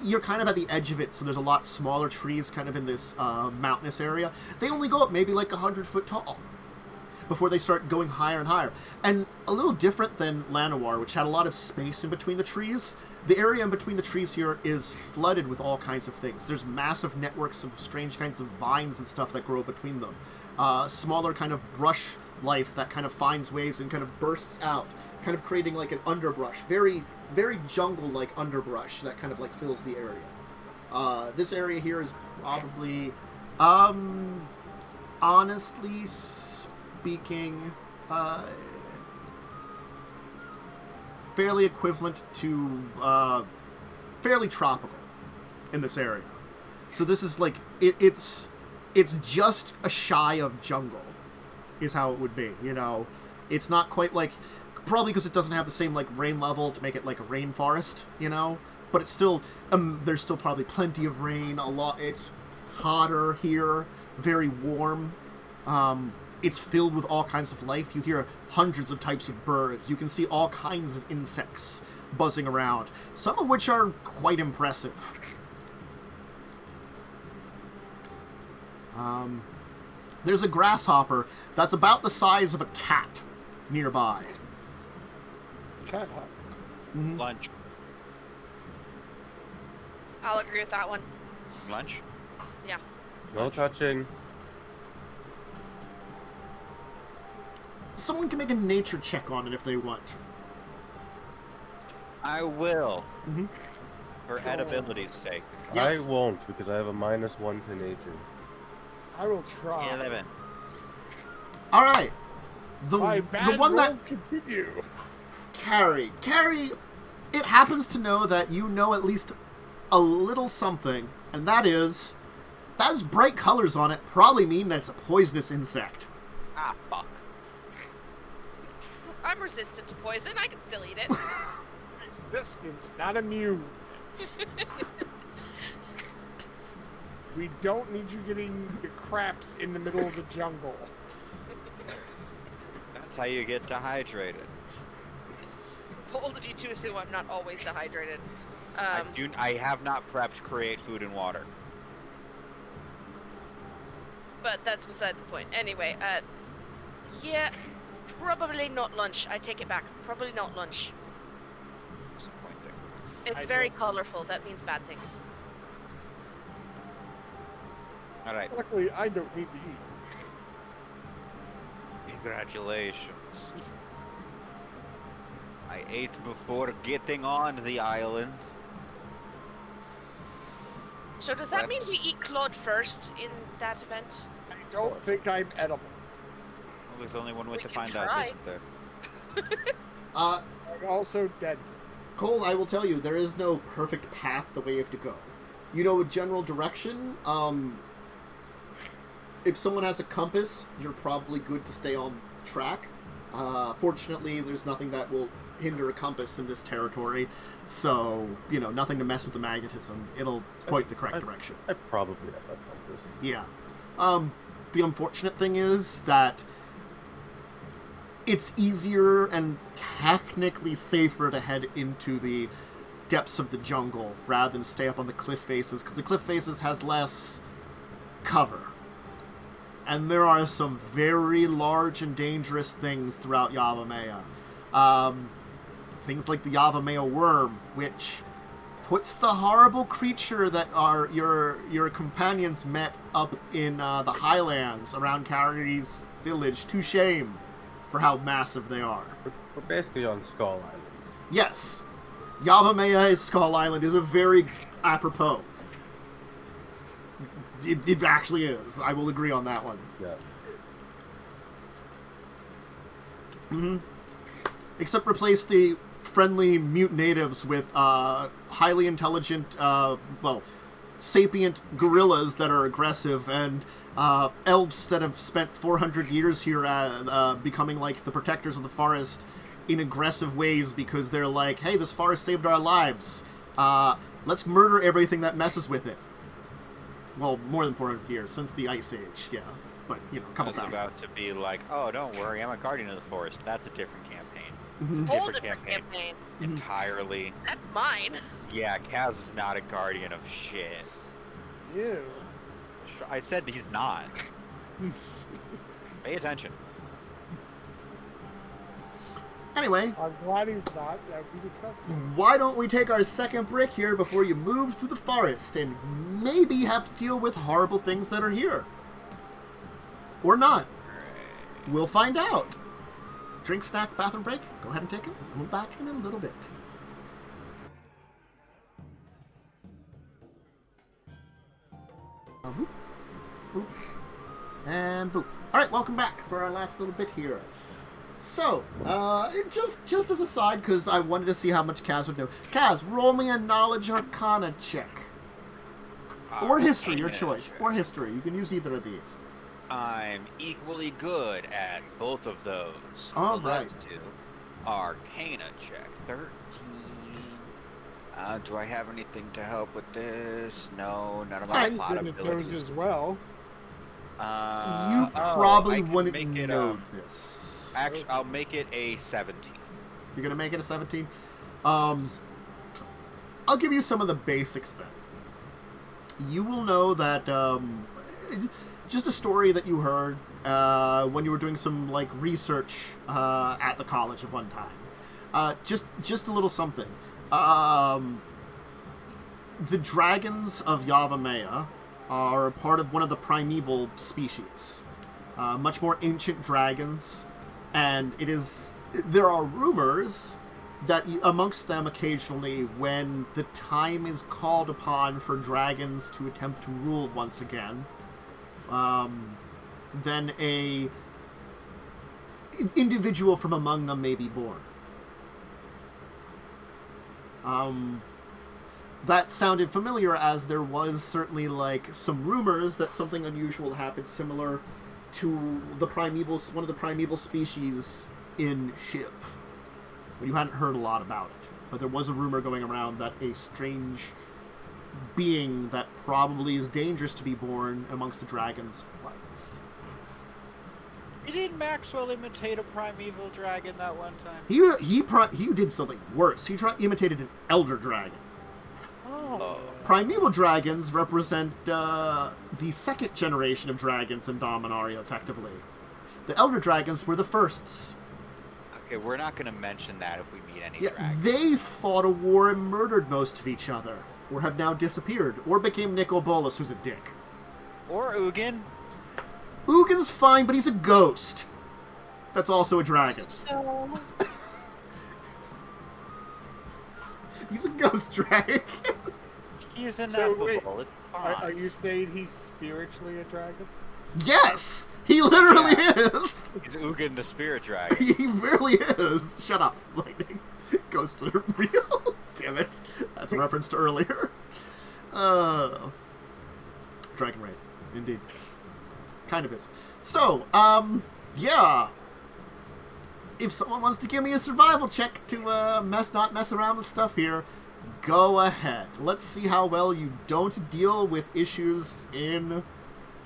You're kind of at the edge of it, so there's a lot smaller trees kind of in this mountainous area. They only go up maybe like 100 foot tall before they start going higher and higher. And a little different than Llanowar, which had a lot of space in between the trees. The area in between the trees here is flooded with all kinds of things. There's massive networks of strange kinds of vines and stuff that grow between them. Smaller kind of brush life that kind of finds ways and kind of bursts out, kind of creating like an underbrush. Very, very jungle-like underbrush that kind of like fills the area. This area here is probably, honestly speaking, fairly equivalent to fairly tropical in this area. So this is like it's just a shy of jungle is how it would be, you know. It's not quite like, probably because it doesn't have the same like rain level to make it like a rainforest, you know, but it's still there's still probably plenty of rain. It's hotter here, very warm. it's filled with all kinds of life. You hear hundreds of types of birds. You can see all kinds of insects buzzing around, some of which are quite impressive. There's a grasshopper that's about the size of a cat nearby. Cat hop. Lunch. I'll agree with that one. Lunch? Yeah. No touching. Someone can make a nature check on it if they want. I will. Mm-hmm. For edibility's sake. Yes. I won't, because I have a -1 to nature. I will try. 11. All right. My The bad one roll that continue. Carrie, it happens to know that you know at least a little something, and that is bright colors on it probably mean that it's a poisonous insect. Ah, fuck. I'm resistant to poison. I can still eat it. Resistant, not immune. We don't need you getting your craps in the middle of the jungle. That's how you get dehydrated. Bold of you to assume I'm not always dehydrated. I have not prepped create food and water. But that's beside the point. Anyway, yeah, probably not lunch. I take it back. Probably not lunch. Disappointing. It's very colorful. That means bad things. Alright. Luckily, I don't need to eat. Congratulations. I ate before getting on the island. So does that mean we eat Claude first in that event? I don't think I'm edible. Well, there's only one way We to can find out, try. isn't there? I'm also dead. Cole, I will tell you, there is no perfect path the way you have to go. You know a general direction. If someone has a compass, you're probably good to stay on track. Fortunately, there's nothing that will hinder a compass in this territory, so, nothing to mess with the magnetism. It'll point the correct direction. I probably have that compass. Yeah. The unfortunate thing is that it's easier and technically safer to head into the depths of the jungle rather than stay up on the cliff faces, because the cliff faces has less cover. And there are some very large and dangerous things throughout Yavimaya. Things like the Yavimaya worm, which puts the horrible creature that your companions met up in the highlands around Carrion's village to shame for how massive they are. We're basically on Skull Island. Yes, Yavimaya Skull Island is a very apropos. It actually is. I will agree on that one. Yeah. Mm-hmm. Except replace the friendly mute natives with highly intelligent, sapient gorillas that are aggressive, and elves that have spent 400 years here becoming like the protectors of the forest in aggressive ways because they're like, hey, this forest saved our lives. Let's murder everything that messes with it. Well, more than 400 years, since the Ice Age, yeah. But, a couple I was thousand. about to be like, oh, don't worry, I'm a guardian of the forest. That's a different campaign. Whole different campaign. Entirely. That's mine. Yeah, Kaz is not a guardian of shit. Ew. I said he's not. Pay attention. Anyway, I'm glad he's not. That would be disgusting. why don't we take our second break here before you move through the forest and maybe have to deal with horrible things that are here? Or not. We'll find out. Drink, snack, bathroom break. Go ahead and take it. We'll be back in a little bit. Boop. Boop. And boop. Alright, welcome back for our last little bit here. So, just as a side, because I wanted to see how much Kaz would know. Kaz, roll me a Knowledge Arcana check. Or History, your choice. Or History. You can use either of these. I'm equally good at both of those. All Well, let's right. do Arcana check. 13. Do I have anything to help with this? No, none of my Alright. plot Good at those abilities. as well. You I probably can wouldn't make it, know this. Actually, I'll make it a 17. You're gonna make it a 17? I'll give you some of the basics then. You will know that, just a story that you heard when you were doing some, like, research at the college at one time. Just a little something. The dragons of Yavimaya are a part of one of the primeval species. Much more ancient dragons, and there are rumors that amongst them occasionally, when the time is called upon for dragons to attempt to rule once again, then a individual from among them may be born. That sounded familiar, as there was certainly, like, some rumors that something unusual happened similar to one of the primeval species in Shiv. But you hadn't heard a lot about it. But there was a rumor going around that a strange being that probably is dangerous to be born amongst the dragons was. Didn't Maxwell imitate a primeval dragon that one time? He did something worse. He imitated an elder dragon. Oh. Primeval dragons represent the second generation of dragons in Dominaria, effectively. The elder dragons were the firsts. Okay, we're not going to mention that if we meet any Yeah, dragons. they fought a war and murdered most of each other, or have now disappeared, or became Nicobolus, who's a dick. Or Ugin. Ugin's fine, but he's a ghost. That's also a dragon. So, He's a ghost dragon. He is So, ineffable. wait, It's fine. Are you saying he's spiritually a dragon? Yes! He literally Yeah. is! He's Ugin the spirit dragon. He really is! Shut up, Lightning. Ghosts are real. Damn it. That's a reference to earlier. Dragon Wraith. Indeed. Kind of is. So, yeah. If someone wants to give me a survival check to not mess around with stuff here, go ahead. Let's see how well you don't deal with issues in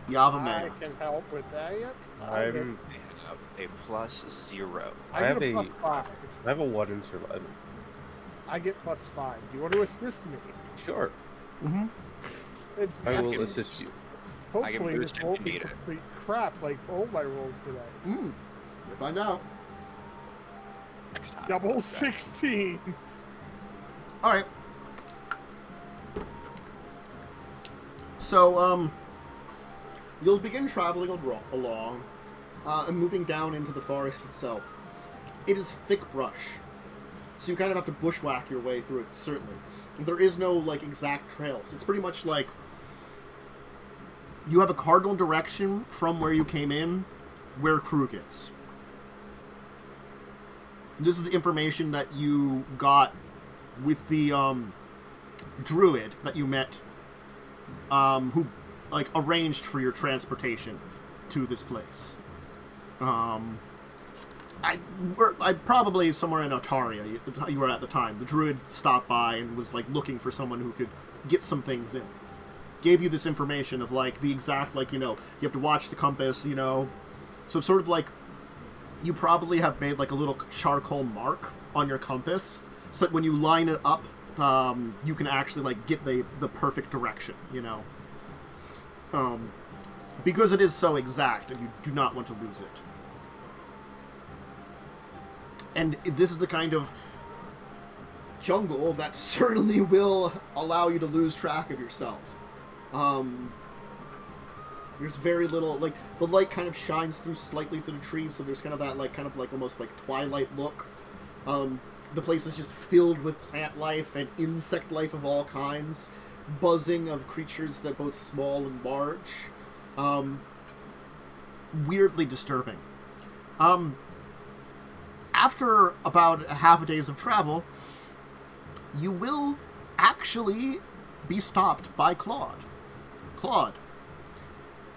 Yavimaya. I can help with that yet. I'm. A +0. I have get a- a +5. I have a 1 in survival. I get +5. Do you want to assist me? Sure, Mm-hmm. And I will can- assist you. I can hopefully this boost if won't you be need it. complete crap like all my rolls today. We'll find out. Next time. Double 16s. Alright. So, you'll begin traveling along, and moving down into the forest itself. It is thick brush, so you kind of have to bushwhack your way through it, certainly. There is no, like, exact trails. It's pretty much like you have a cardinal direction from where you came in, where Krug is. This is the information that you got with the druid that you met, who, like, arranged for your transportation to this place. I probably somewhere in Otaria, you were at the time. The druid stopped by and was, like, looking for someone who could get some things in. Gave you this information of, like, the exact, like, you know, you have to watch the compass, you know. So it's sort of like, you probably have made, like, a little charcoal mark on your compass, so that when you line it up, you can actually, like, get the perfect direction, you know. Because it is so exact, and you do not want to lose it. And this is the kind of jungle that certainly will allow you to lose track of yourself. There's very little, like, the light kind of shines through slightly through the trees, so there's kind of that, like, almost like twilight look. The place is just filled with plant life and insect life of all kinds. Buzzing of creatures that both small and large. Weirdly disturbing. After about half a day's of travel, you will actually be stopped by Claude. Claude,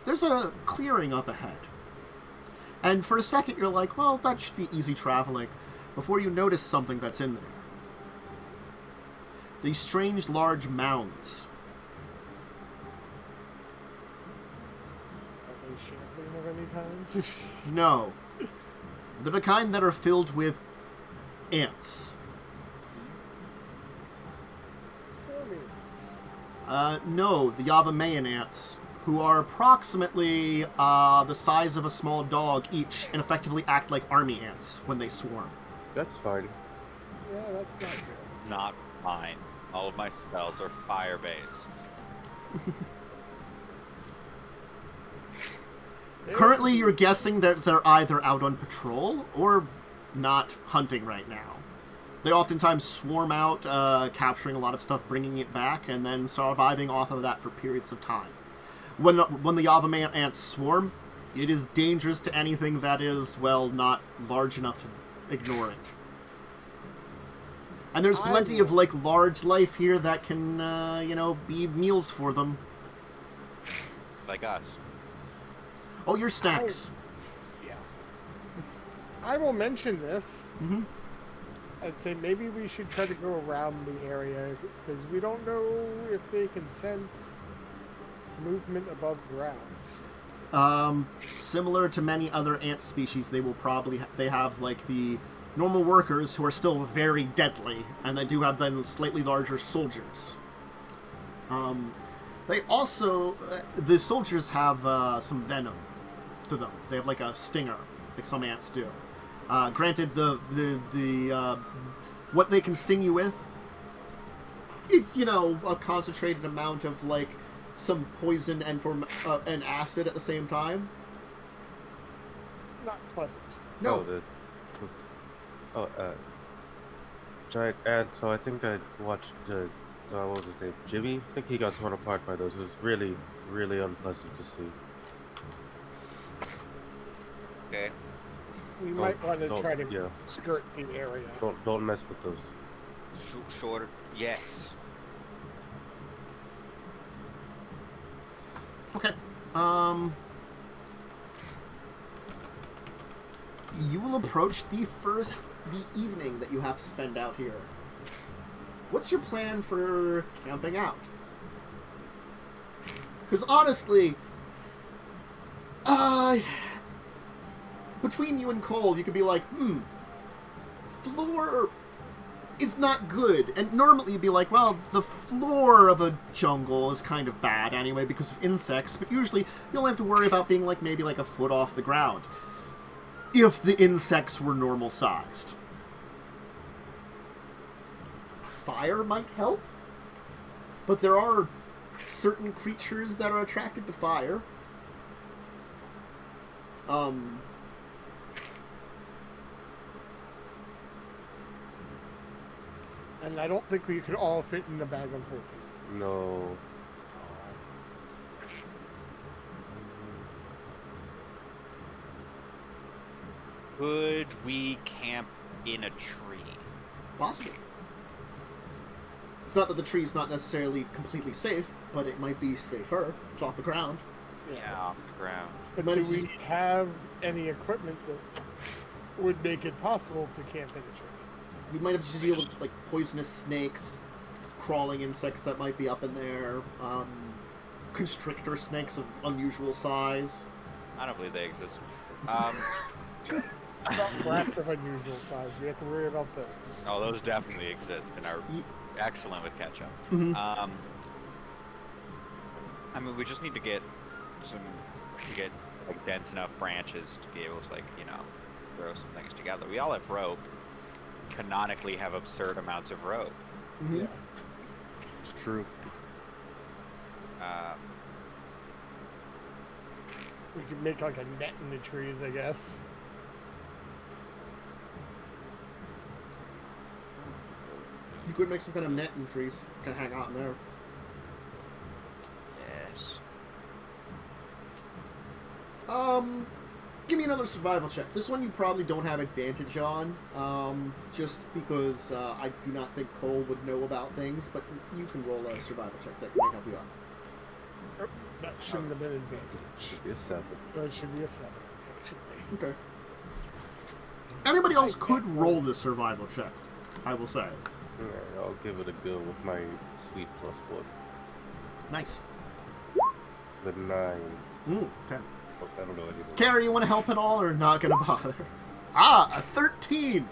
there's a clearing up ahead. And for a second you're like, well, that should be easy traveling, before you notice something that's in there. These strange large mounds. Are they any kind? No. They're the kind that are filled with ants. No, the Yavimaya ants, who are approximately the size of a small dog each, and effectively act like army ants when they swarm. That's fine. Yeah, that's not good. Not mine. All of my spells are fire-based. Currently, you're guessing that they're either out on patrol or not hunting right now. They oftentimes swarm out, capturing a lot of stuff, bringing it back, and then surviving off of that for periods of time. When the Yavimaya ants swarm, it is dangerous to anything that is, well, not large enough to ignore it. And there's plenty of, like, large life here that can, be meals for them. Like us. Oh, your snacks. Yeah. I will mention this. Mm-hmm. I'd say maybe we should try to go around the area, because we don't know if they can sense movement above ground. Similar to many other ant species, they will probably they have like the normal workers who are still very deadly, and they do have then slightly larger soldiers. They also the soldiers have some venom to them. They have like a stinger, like some ants do. Granted, the what they can sting you with, it's a concentrated amount of like some poison and acid at the same time. Not pleasant. No. Giant ant. So I think I watched what was his name? Jimmy. I think he got torn apart by those. It was really, really unpleasant to see. Okay. We might want to try to skirt the area. Don't mess with those. Short. Yes. Okay. You will approach the evening that you have to spend out here. What's your plan for camping out? Because honestly, between you and Cole, you could be like, floor is not good. And normally you'd be like, well, the floor of a jungle is kind of bad anyway because of insects, but usually you only have to worry about being like maybe like a foot off the ground. If the insects were normal sized. Fire might help, but there are certain creatures that are attracted to fire. And I don't think we could all fit in the bag of holding. No. Could we camp in a tree? Possible. It's not that the tree's not necessarily completely safe, but it might be safer. It's off the ground. Yeah, off the ground. But do we have any equipment that would make it possible to camp in a tree? You might have to deal with like poisonous snakes, crawling insects that might be up in there, constrictor snakes of unusual size. I don't believe they exist. Rats of unusual size. We have to worry about those. Oh, those definitely exist and are excellent with ketchup. Mm-hmm. I mean, we just need to get like dense enough branches to be able to throw some things together. We all have rope. Canonically have absurd amounts of rope. Mm-hmm. Yeah. It's true. We could make like a net in the trees, I guess. You could make some kind of net in trees. Kind of hang out in there. Yes. Give me another survival check. This one you probably don't have advantage on, just because I do not think Cole would know about things, but you can roll a survival check that might help you out. Oh, that shouldn't have been advantage. Should be a 7. So it should be a 7, unfortunately. Okay. Everybody else could roll this survival check, I will say. Alright, I'll give it a go with my sweet +1. Nice. The 9. 10. I don't know anymore. Carrie, you want to help at all, or not going to bother? Ah, a 13.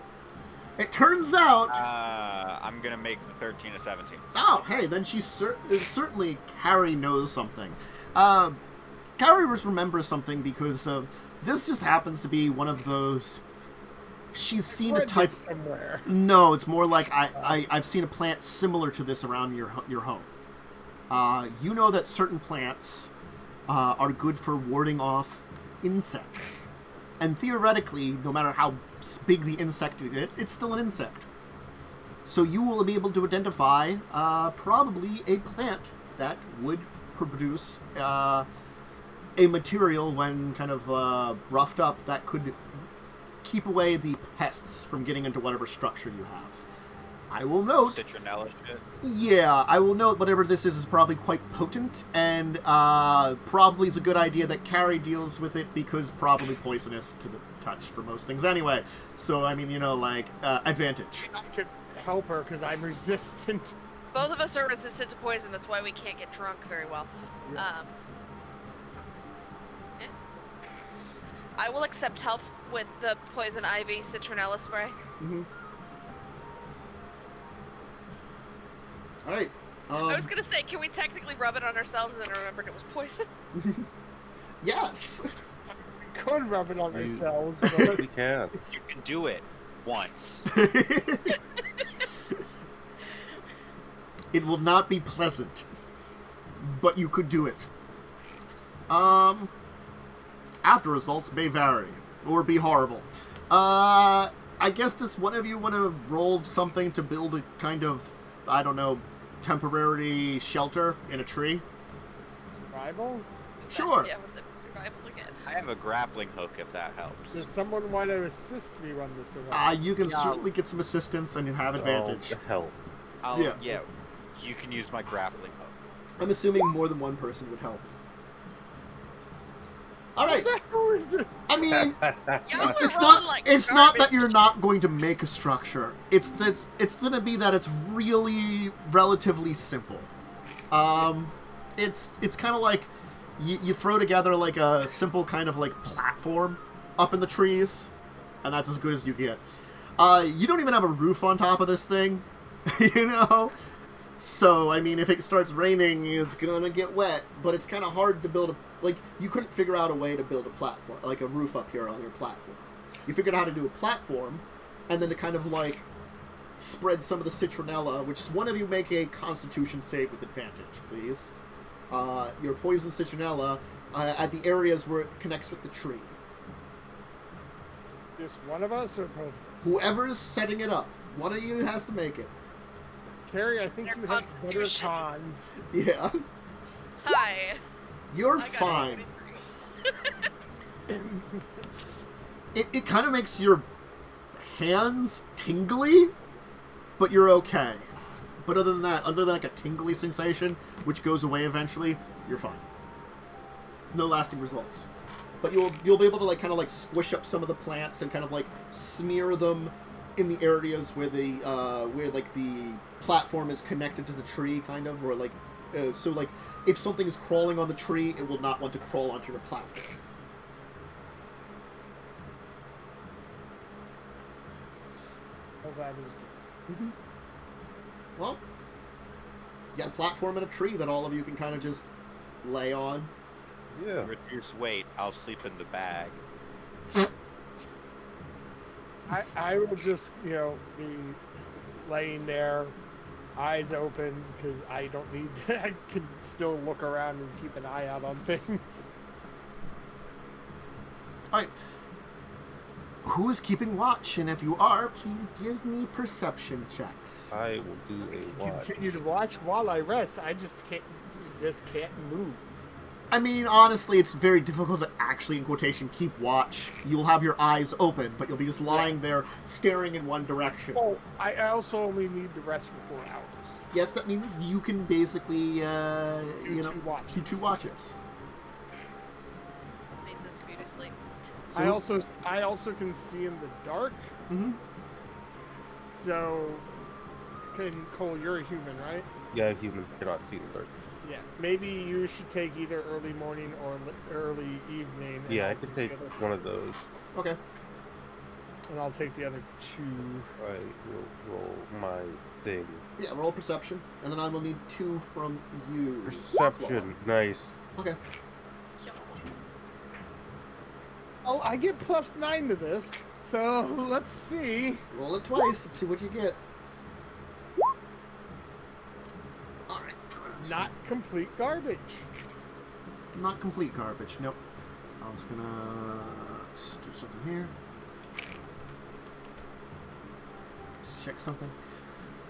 It turns out... I'm gonna make the 13 a 17. Oh, hey, then certainly Carrie knows something. Carrie remembers something because this just happens to be one of those... She's seen a type... somewhere. No, it's more like I've seen a plant similar to this around your home. You know that certain plants are good for warding off insects. And theoretically, no matter how big the insect is, it's still an insect. So you will be able to identify probably a plant that would produce a material when kind of roughed up that could keep away the pests from getting into whatever structure you have. I will note... Citronella shit? Yeah, I will note whatever this is probably quite potent, and probably it's a good idea that Carrie deals with it because probably poisonous to the touch for most things anyway. So, I mean, advantage. I could help her because I'm resistant. Both of us are resistant to poison. That's why we can't get drunk very well. Yeah. I will accept help with the poison ivy citronella spray. Mm-hmm. All right. I was gonna say, can we technically rub it on ourselves and then remembered it was poison? Yes. We could rub it on ourselves. But we can. You can do it once. It will not be pleasant, but you could do it. After results may vary or be horrible. I guess does one of you want to roll something to build a kind of, I don't know, temporary shelter in a tree? Survival? Sure. Yeah, with the survival again. I have a grappling hook if that helps. Does someone want to assist me run this around? You can certainly get some assistance and you have advantage. Oh, hell. Yeah, you can use my grappling hook. I'm assuming more than one person would help. All right. I mean, Y'all are it's rolling not. like It's not that garbage. you're not going to make a structure. It's going to be that it's really relatively simple. It's kind of like you throw together like a simple kind of like platform up in the trees, and that's as good as you get. You don't even have a roof on top of this thing, you know. So I mean, if it starts raining, it's gonna get wet. But it's kind of hard to build a. Like, you couldn't figure out a way to build a platform, like a roof up here on your platform. You figured out how to do a platform, and then to kind of, like, spread some of the citronella, which one of you make a constitution save with advantage, please. Your poison citronella at the areas where it connects with the tree. Just one of us or both of us? Whoever's setting it up, one of you has to make it. Carrie, I think Their you have better constitution. con. Yeah. Hi. You're I got fine. it. It kind of makes your hands tingly, but you're okay. But other than that, other than like a tingly sensation, which goes away eventually, you're fine. No lasting results. But you'll be able to like kind of like squish up some of the plants and kind of like smear them in the areas where the platform is connected to the tree, kind of, or like so like if something is crawling on the tree, it will not want to crawl onto your platform. Oh, that is good. Mm-hmm. Well, you got a platform and a tree that all of you can kind of just lay on. Yeah. Reduce weight, I'll sleep in the bag. I will just, be laying there, eyes open, because I don't need to, I can still look around and keep an eye out on things. Alright. Who is keeping watch? And if you are, please give me perception checks. I will do a watch. Continue to watch while I rest. I just can't move. I mean, honestly, it's very difficult to actually, in quotation, keep watch. You'll have your eyes open, but you'll be just lying there, staring in one direction. Oh, I also only need the rest for 4 hours. Yes, that means you can basically, Do 2 watches. do 2 watches. This needs us to be to sleep. So, I also can see in the dark. Mm-hmm. So, Cole, you're a human, right? Yeah, humans cannot see in the dark. Yeah, maybe you should take either early morning or early evening. And Yeah, I'll I can take take the other- one of those. Okay. And I'll take the other 2. I will roll my thing. Yeah, roll perception, and then I will need 2 from you. Perception, nice. Okay. Oh, I get +9 to this. So let's see. Roll it twice. Let's see what you get. All right. Not complete garbage. Not complete garbage. Nope. I was gonna do something here. Check something.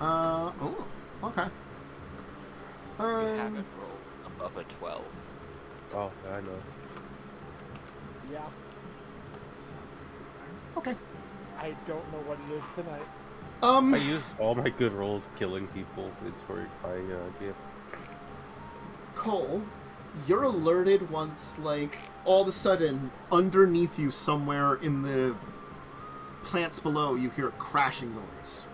Oh. Okay. We haven't rolled above a 12. Oh, I know. Yeah. Okay. I don't know what it is tonight. I used all my good rolls killing people toward my game. Cole, you're alerted once, like, all of a sudden, underneath you somewhere in the plants below, you hear a crashing noise.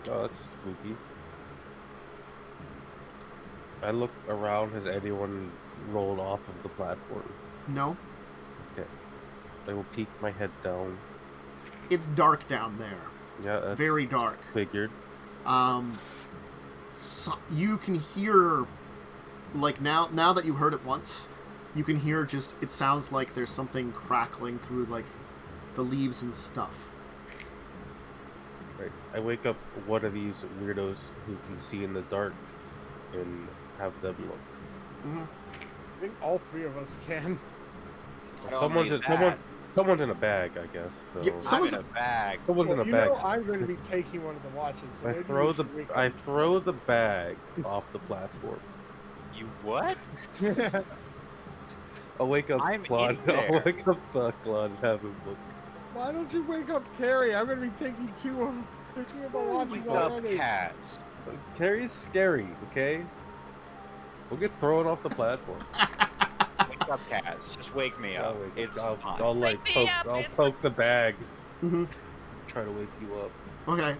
Oh, that's spooky. I look around. Has anyone rolled off of the platform? No? Okay. I will peek my head down. It's dark down there. Yeah, that's Very dark. figured. So you can hear, like, now that you heard it once, you can hear just, it sounds like there's something crackling through, like, the leaves and stuff. Right. I wake up one of these weirdos who can see in the dark and have them look. Mm-hmm. I think all 3 of us can. Someone's in a bag, I guess. So. Yeah, I'm in a bag. Someone's in a you bag. know I'm going to be taking one of the watches. So I maybe throw we the should wake I up. throw the bag off the platform. You what? I'll wake up I'm Claude. in there. I'll wake up Claude and have him look. Why don't you wake up Carrie? I'm going to be taking 2 of picking up the watches Wake up, already. cats. Carrie's scary, okay? We'll get thrown off the platform. Wake up, cats. Just wake me up. It's fine. I'll like Wake me poke. up, I'll it's- poke the bag. Mm-hmm. Try to wake you up. Okay.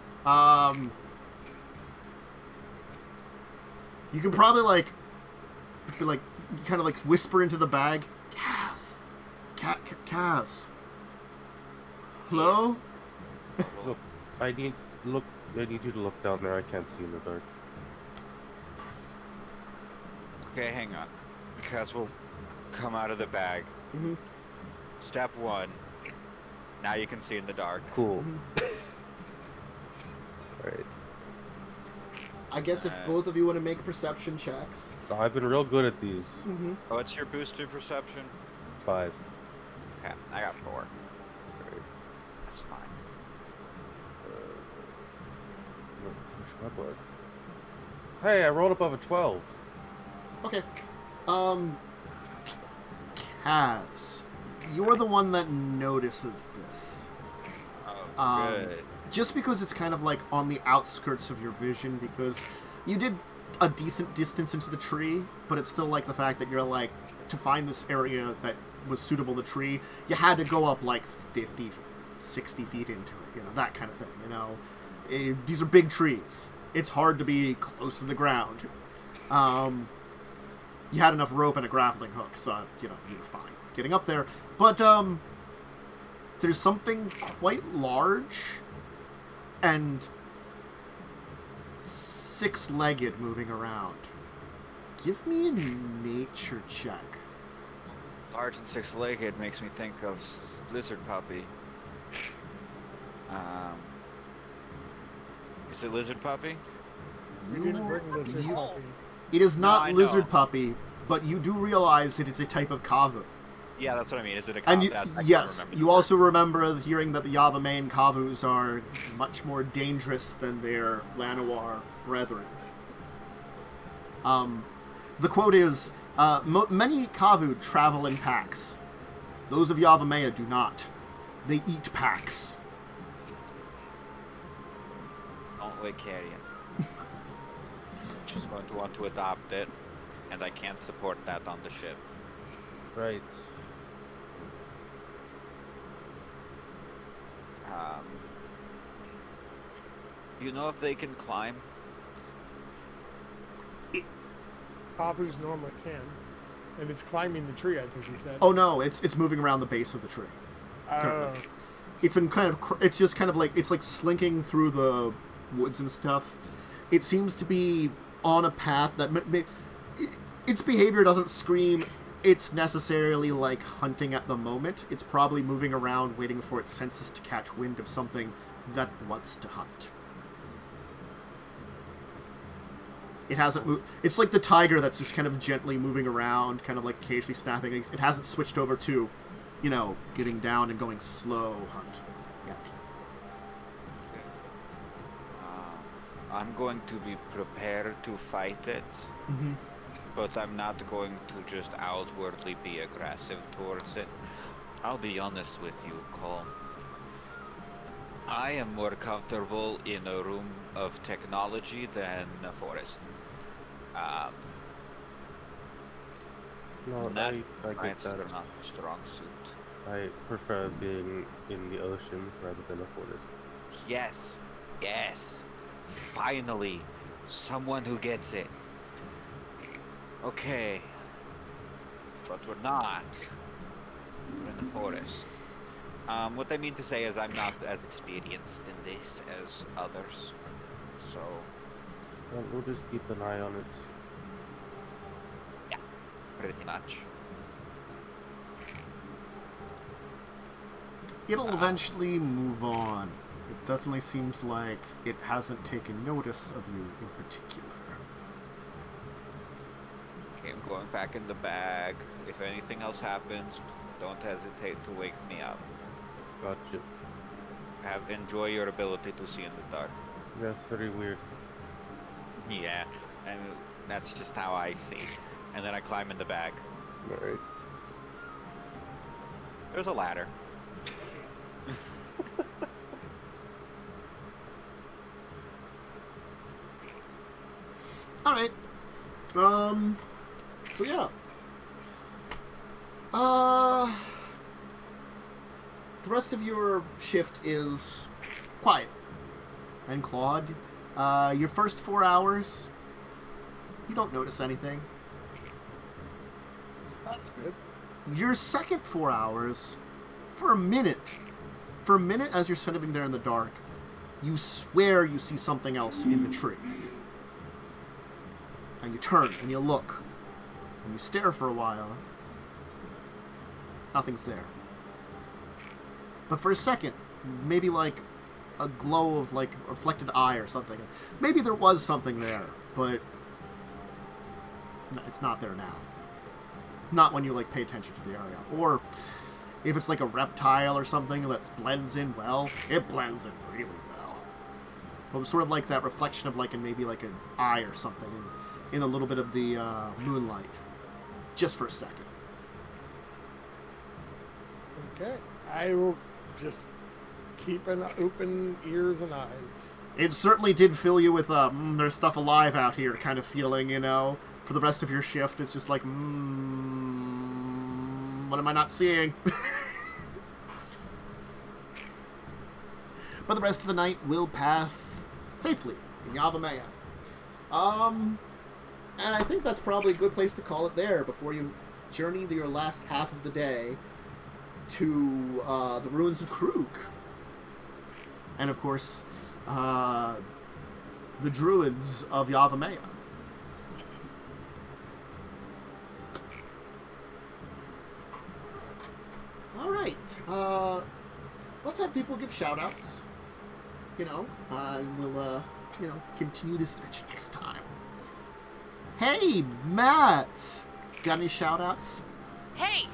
You can probably, like, kind of, like, whisper into the bag. Kaz. Kaz. Hello? Look, I need you to look down there. I can't see in the dark. Okay, hang on. Cats will come out of the bag. Mm-hmm. Step 1. Now you can see in the dark. Cool. Alright. I guess if both of you want to make perception checks. I've been real good at these. Mm-hmm. What's your boosted perception? 5. Okay, I got 4. Alright. That's fine. Push my button. Hey, I rolled above a 12. Okay. Kaz, you're the one that notices this. Oh, good. Just because it's kind of like on the outskirts of your vision, because you did a decent distance into the tree, but it's still like the fact that you're like, to find this area that was suitable in the tree, you had to go up like 50, 60 feet into it, you know, that kind of thing, you know. These are big trees. It's hard to be close to the ground. You had enough rope and a grappling hook, so, you know, you were fine getting up there. But, there's something quite large and 6-legged moving around. Give me a nature check. Large and 6-legged makes me think of lizard puppy. Is it lizard puppy? We didn't bring this in You- puppy. It is not I know. lizard puppy, but you do realize it is a type of kavu. Yeah, that's what I mean. Is it a And cop? you, I can't yes, remember the you word. also remember hearing that the Yavimaya and kavus are much more dangerous than their Llanowar brethren. The quote is, many kavu travel in packs. Those of Yavimaya do not. They eat packs. Don't like Carrion. Just going to want to adopt it, and I can't support that on the ship. Right. You know if they can climb? Papu's normally can. And it's climbing the tree, I think he said. Oh no, it's moving around the base of the tree. Oh. It's been kind of, it's just kind of like, it's like slinking through the woods and stuff. It seems to be on a path that, its behavior doesn't scream it's necessarily like hunting at the moment. It's probably moving around waiting for its senses to catch wind of something that wants to hunt. It hasn't moved. It's like the tiger that's just kind of gently moving around, kind of like occasionally snapping. It hasn't switched over to, getting down and going slow hunt yet. I'm going to be prepared to fight it, but I'm not going to just outwardly be aggressive towards it. I'll be honest with you, Cole. I am more comfortable in a room of technology than a forest. No, I get that. Not a strong suit. I prefer being in the ocean rather than a forest. Yes. Finally, someone who gets it. Okay. But we're not. We're in the forest. What I mean to say is I'm not as experienced in this as others. So... Well, we'll just keep an eye on it. Yeah, pretty much. It'll eventually move on. It definitely seems like it hasn't taken notice of you in particular. Okay, I'm going back in the bag. If anything else happens, don't hesitate to wake me up. Gotcha. Enjoy your ability to see in the dark. That's very weird. Yeah, and that's just how I see. And then I climb in the bag. Alright. There's a ladder. Alright. So yeah. The rest of your shift is quiet and Claude. Your first 4 hours, you don't notice anything. That's good. Your second 4 hours, for a minute as you're sitting there in the dark, you swear you see something else in the tree. And you turn and you look and you stare for a while. Nothing's there. But for a second, maybe like a glow of like a reflected eye or something. Maybe there was something there, but it's not there now. Not when you like pay attention to the area. Or if it's like a reptile or something that blends in well, it blends in really well. But sort of like that reflection of like maybe like an eye or something in a little bit of the moonlight. Just for a second. Okay. I will just keep an open ears and eyes. It certainly did fill you with there's stuff alive out here kind of feeling, For the rest of your shift, it's just like, what am I not seeing? But the rest of the night will pass safely in Yavimaya. And I think that's probably a good place to call it there before you journey your last half of the day to the ruins of Krug. And of course, the druids of Yavimaya. Alright, let's have people give shout-outs, and we'll, continue this adventure next time. Hey, Matt! Got any shout-outs? Hey!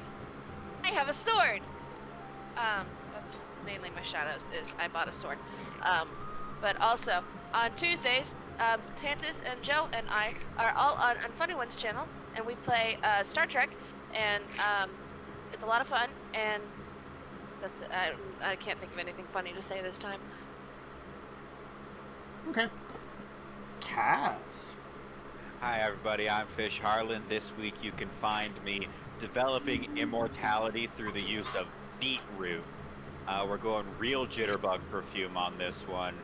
I have a sword! That's mainly my shout-out is I bought a sword. But also, on Tuesdays, Tantus and Joe and I are all on Funny One's channel, and we play Star Trek, and it's a lot of fun, and that's it. I can't think of anything funny to say this time. Okay. Cass. Hi everybody, I'm Fish Harlan. This week you can find me developing immortality through the use of beetroot. We're going real jitterbug perfume on this one.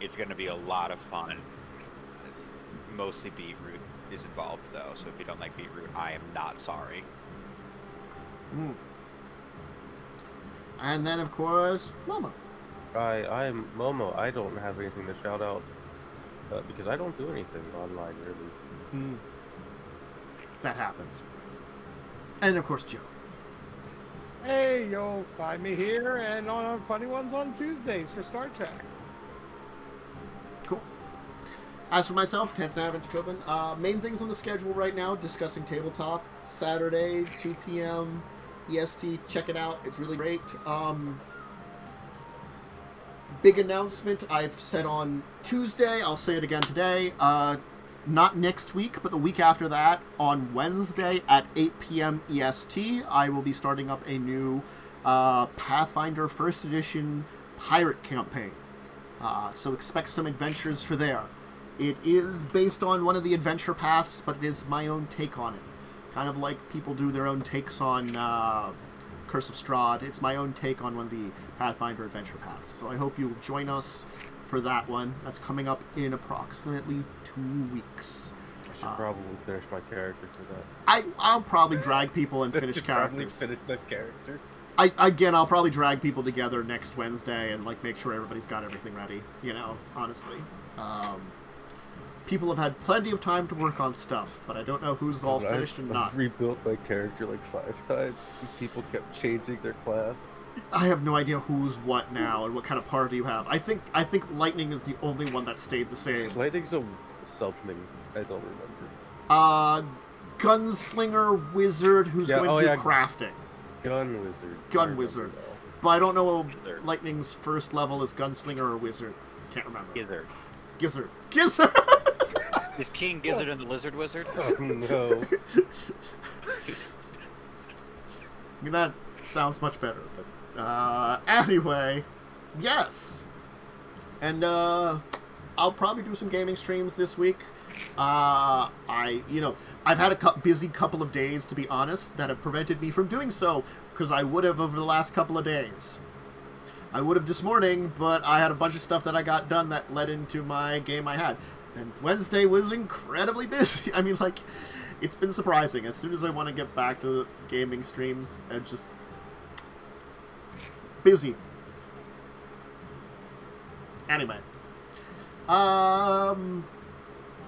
It's going to be a lot of fun. Mostly beetroot. is involved, though. So if you don't like beetroot, I am not sorry. Mm. And then, of course, Momo. I'm Momo. I don't have anything to shout out because I don't do anything online, really. Mm. That happens. And, of course, Joe. Hey, you'll find me here and on Funny Ones on Tuesdays for Star Trek. Cool. As for myself, 10th Nav and Dracovin, main things on the schedule right now, discussing tabletop, Saturday, 2 p.m. EST. Check it out. It's really great. Big announcement I've said on Tuesday. I'll say it again today. Not next week, but the week after that, on Wednesday at 8 p.m. EST, I will be starting up a new Pathfinder 1st Edition pirate campaign. So expect some adventures for there. It is based on one of the adventure paths, but it is my own take on it. Kind of like people do their own takes on Curse of Strahd. It's my own take on one of the Pathfinder adventure paths. So I hope you'll join us for that one. That's coming up in approximately 2 weeks. I should probably finish my character for that. I'll probably drag people and finish Probably characters. finish that character. I'll probably drag people together next Wednesday and like make sure everybody's got everything ready. You know, honestly, people have had plenty of time to work on stuff, but I don't know who's all finished and not. I've rebuilt my character like 5 times. People kept changing their class. I have no idea who's what now and what kind of party you have. I think Lightning is the only one that stayed the same. Lightning's a something. I don't remember. Gunslinger wizard who's going to do crafting. Gun wizard. But I don't know Gizzard. Lightning's first level is Gunslinger or Wizard. Can't remember. Gizzard. Gizzard! Is King Gizzard and the Lizard Wizard? Oh, no. I mean, that sounds much better. But anyway, yes. And I'll probably do some gaming streams this week. I've had a busy couple of days, to be honest, that have prevented me from doing so, because I would have over the last couple of days. I would have this morning, but I had a bunch of stuff that I got done that led into my game I had. And Wednesday was incredibly busy. I mean, like, it's been surprising. As soon as I want to get back to gaming streams, and just busy. Anyway.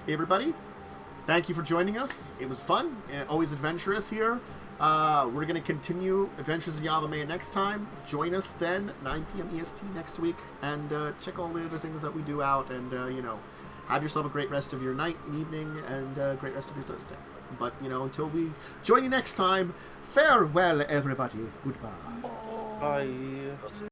Everybody, thank you for joining us. It was fun and always adventurous here. We're going to continue Adventures in Yavimaya next time. Join us then, 9 p.m. EST next week, and check all the other things that we do out, and, have yourself a great rest of your night and evening, and great rest of your Thursday. But, until we join you next time, farewell, everybody. Goodbye. Bye.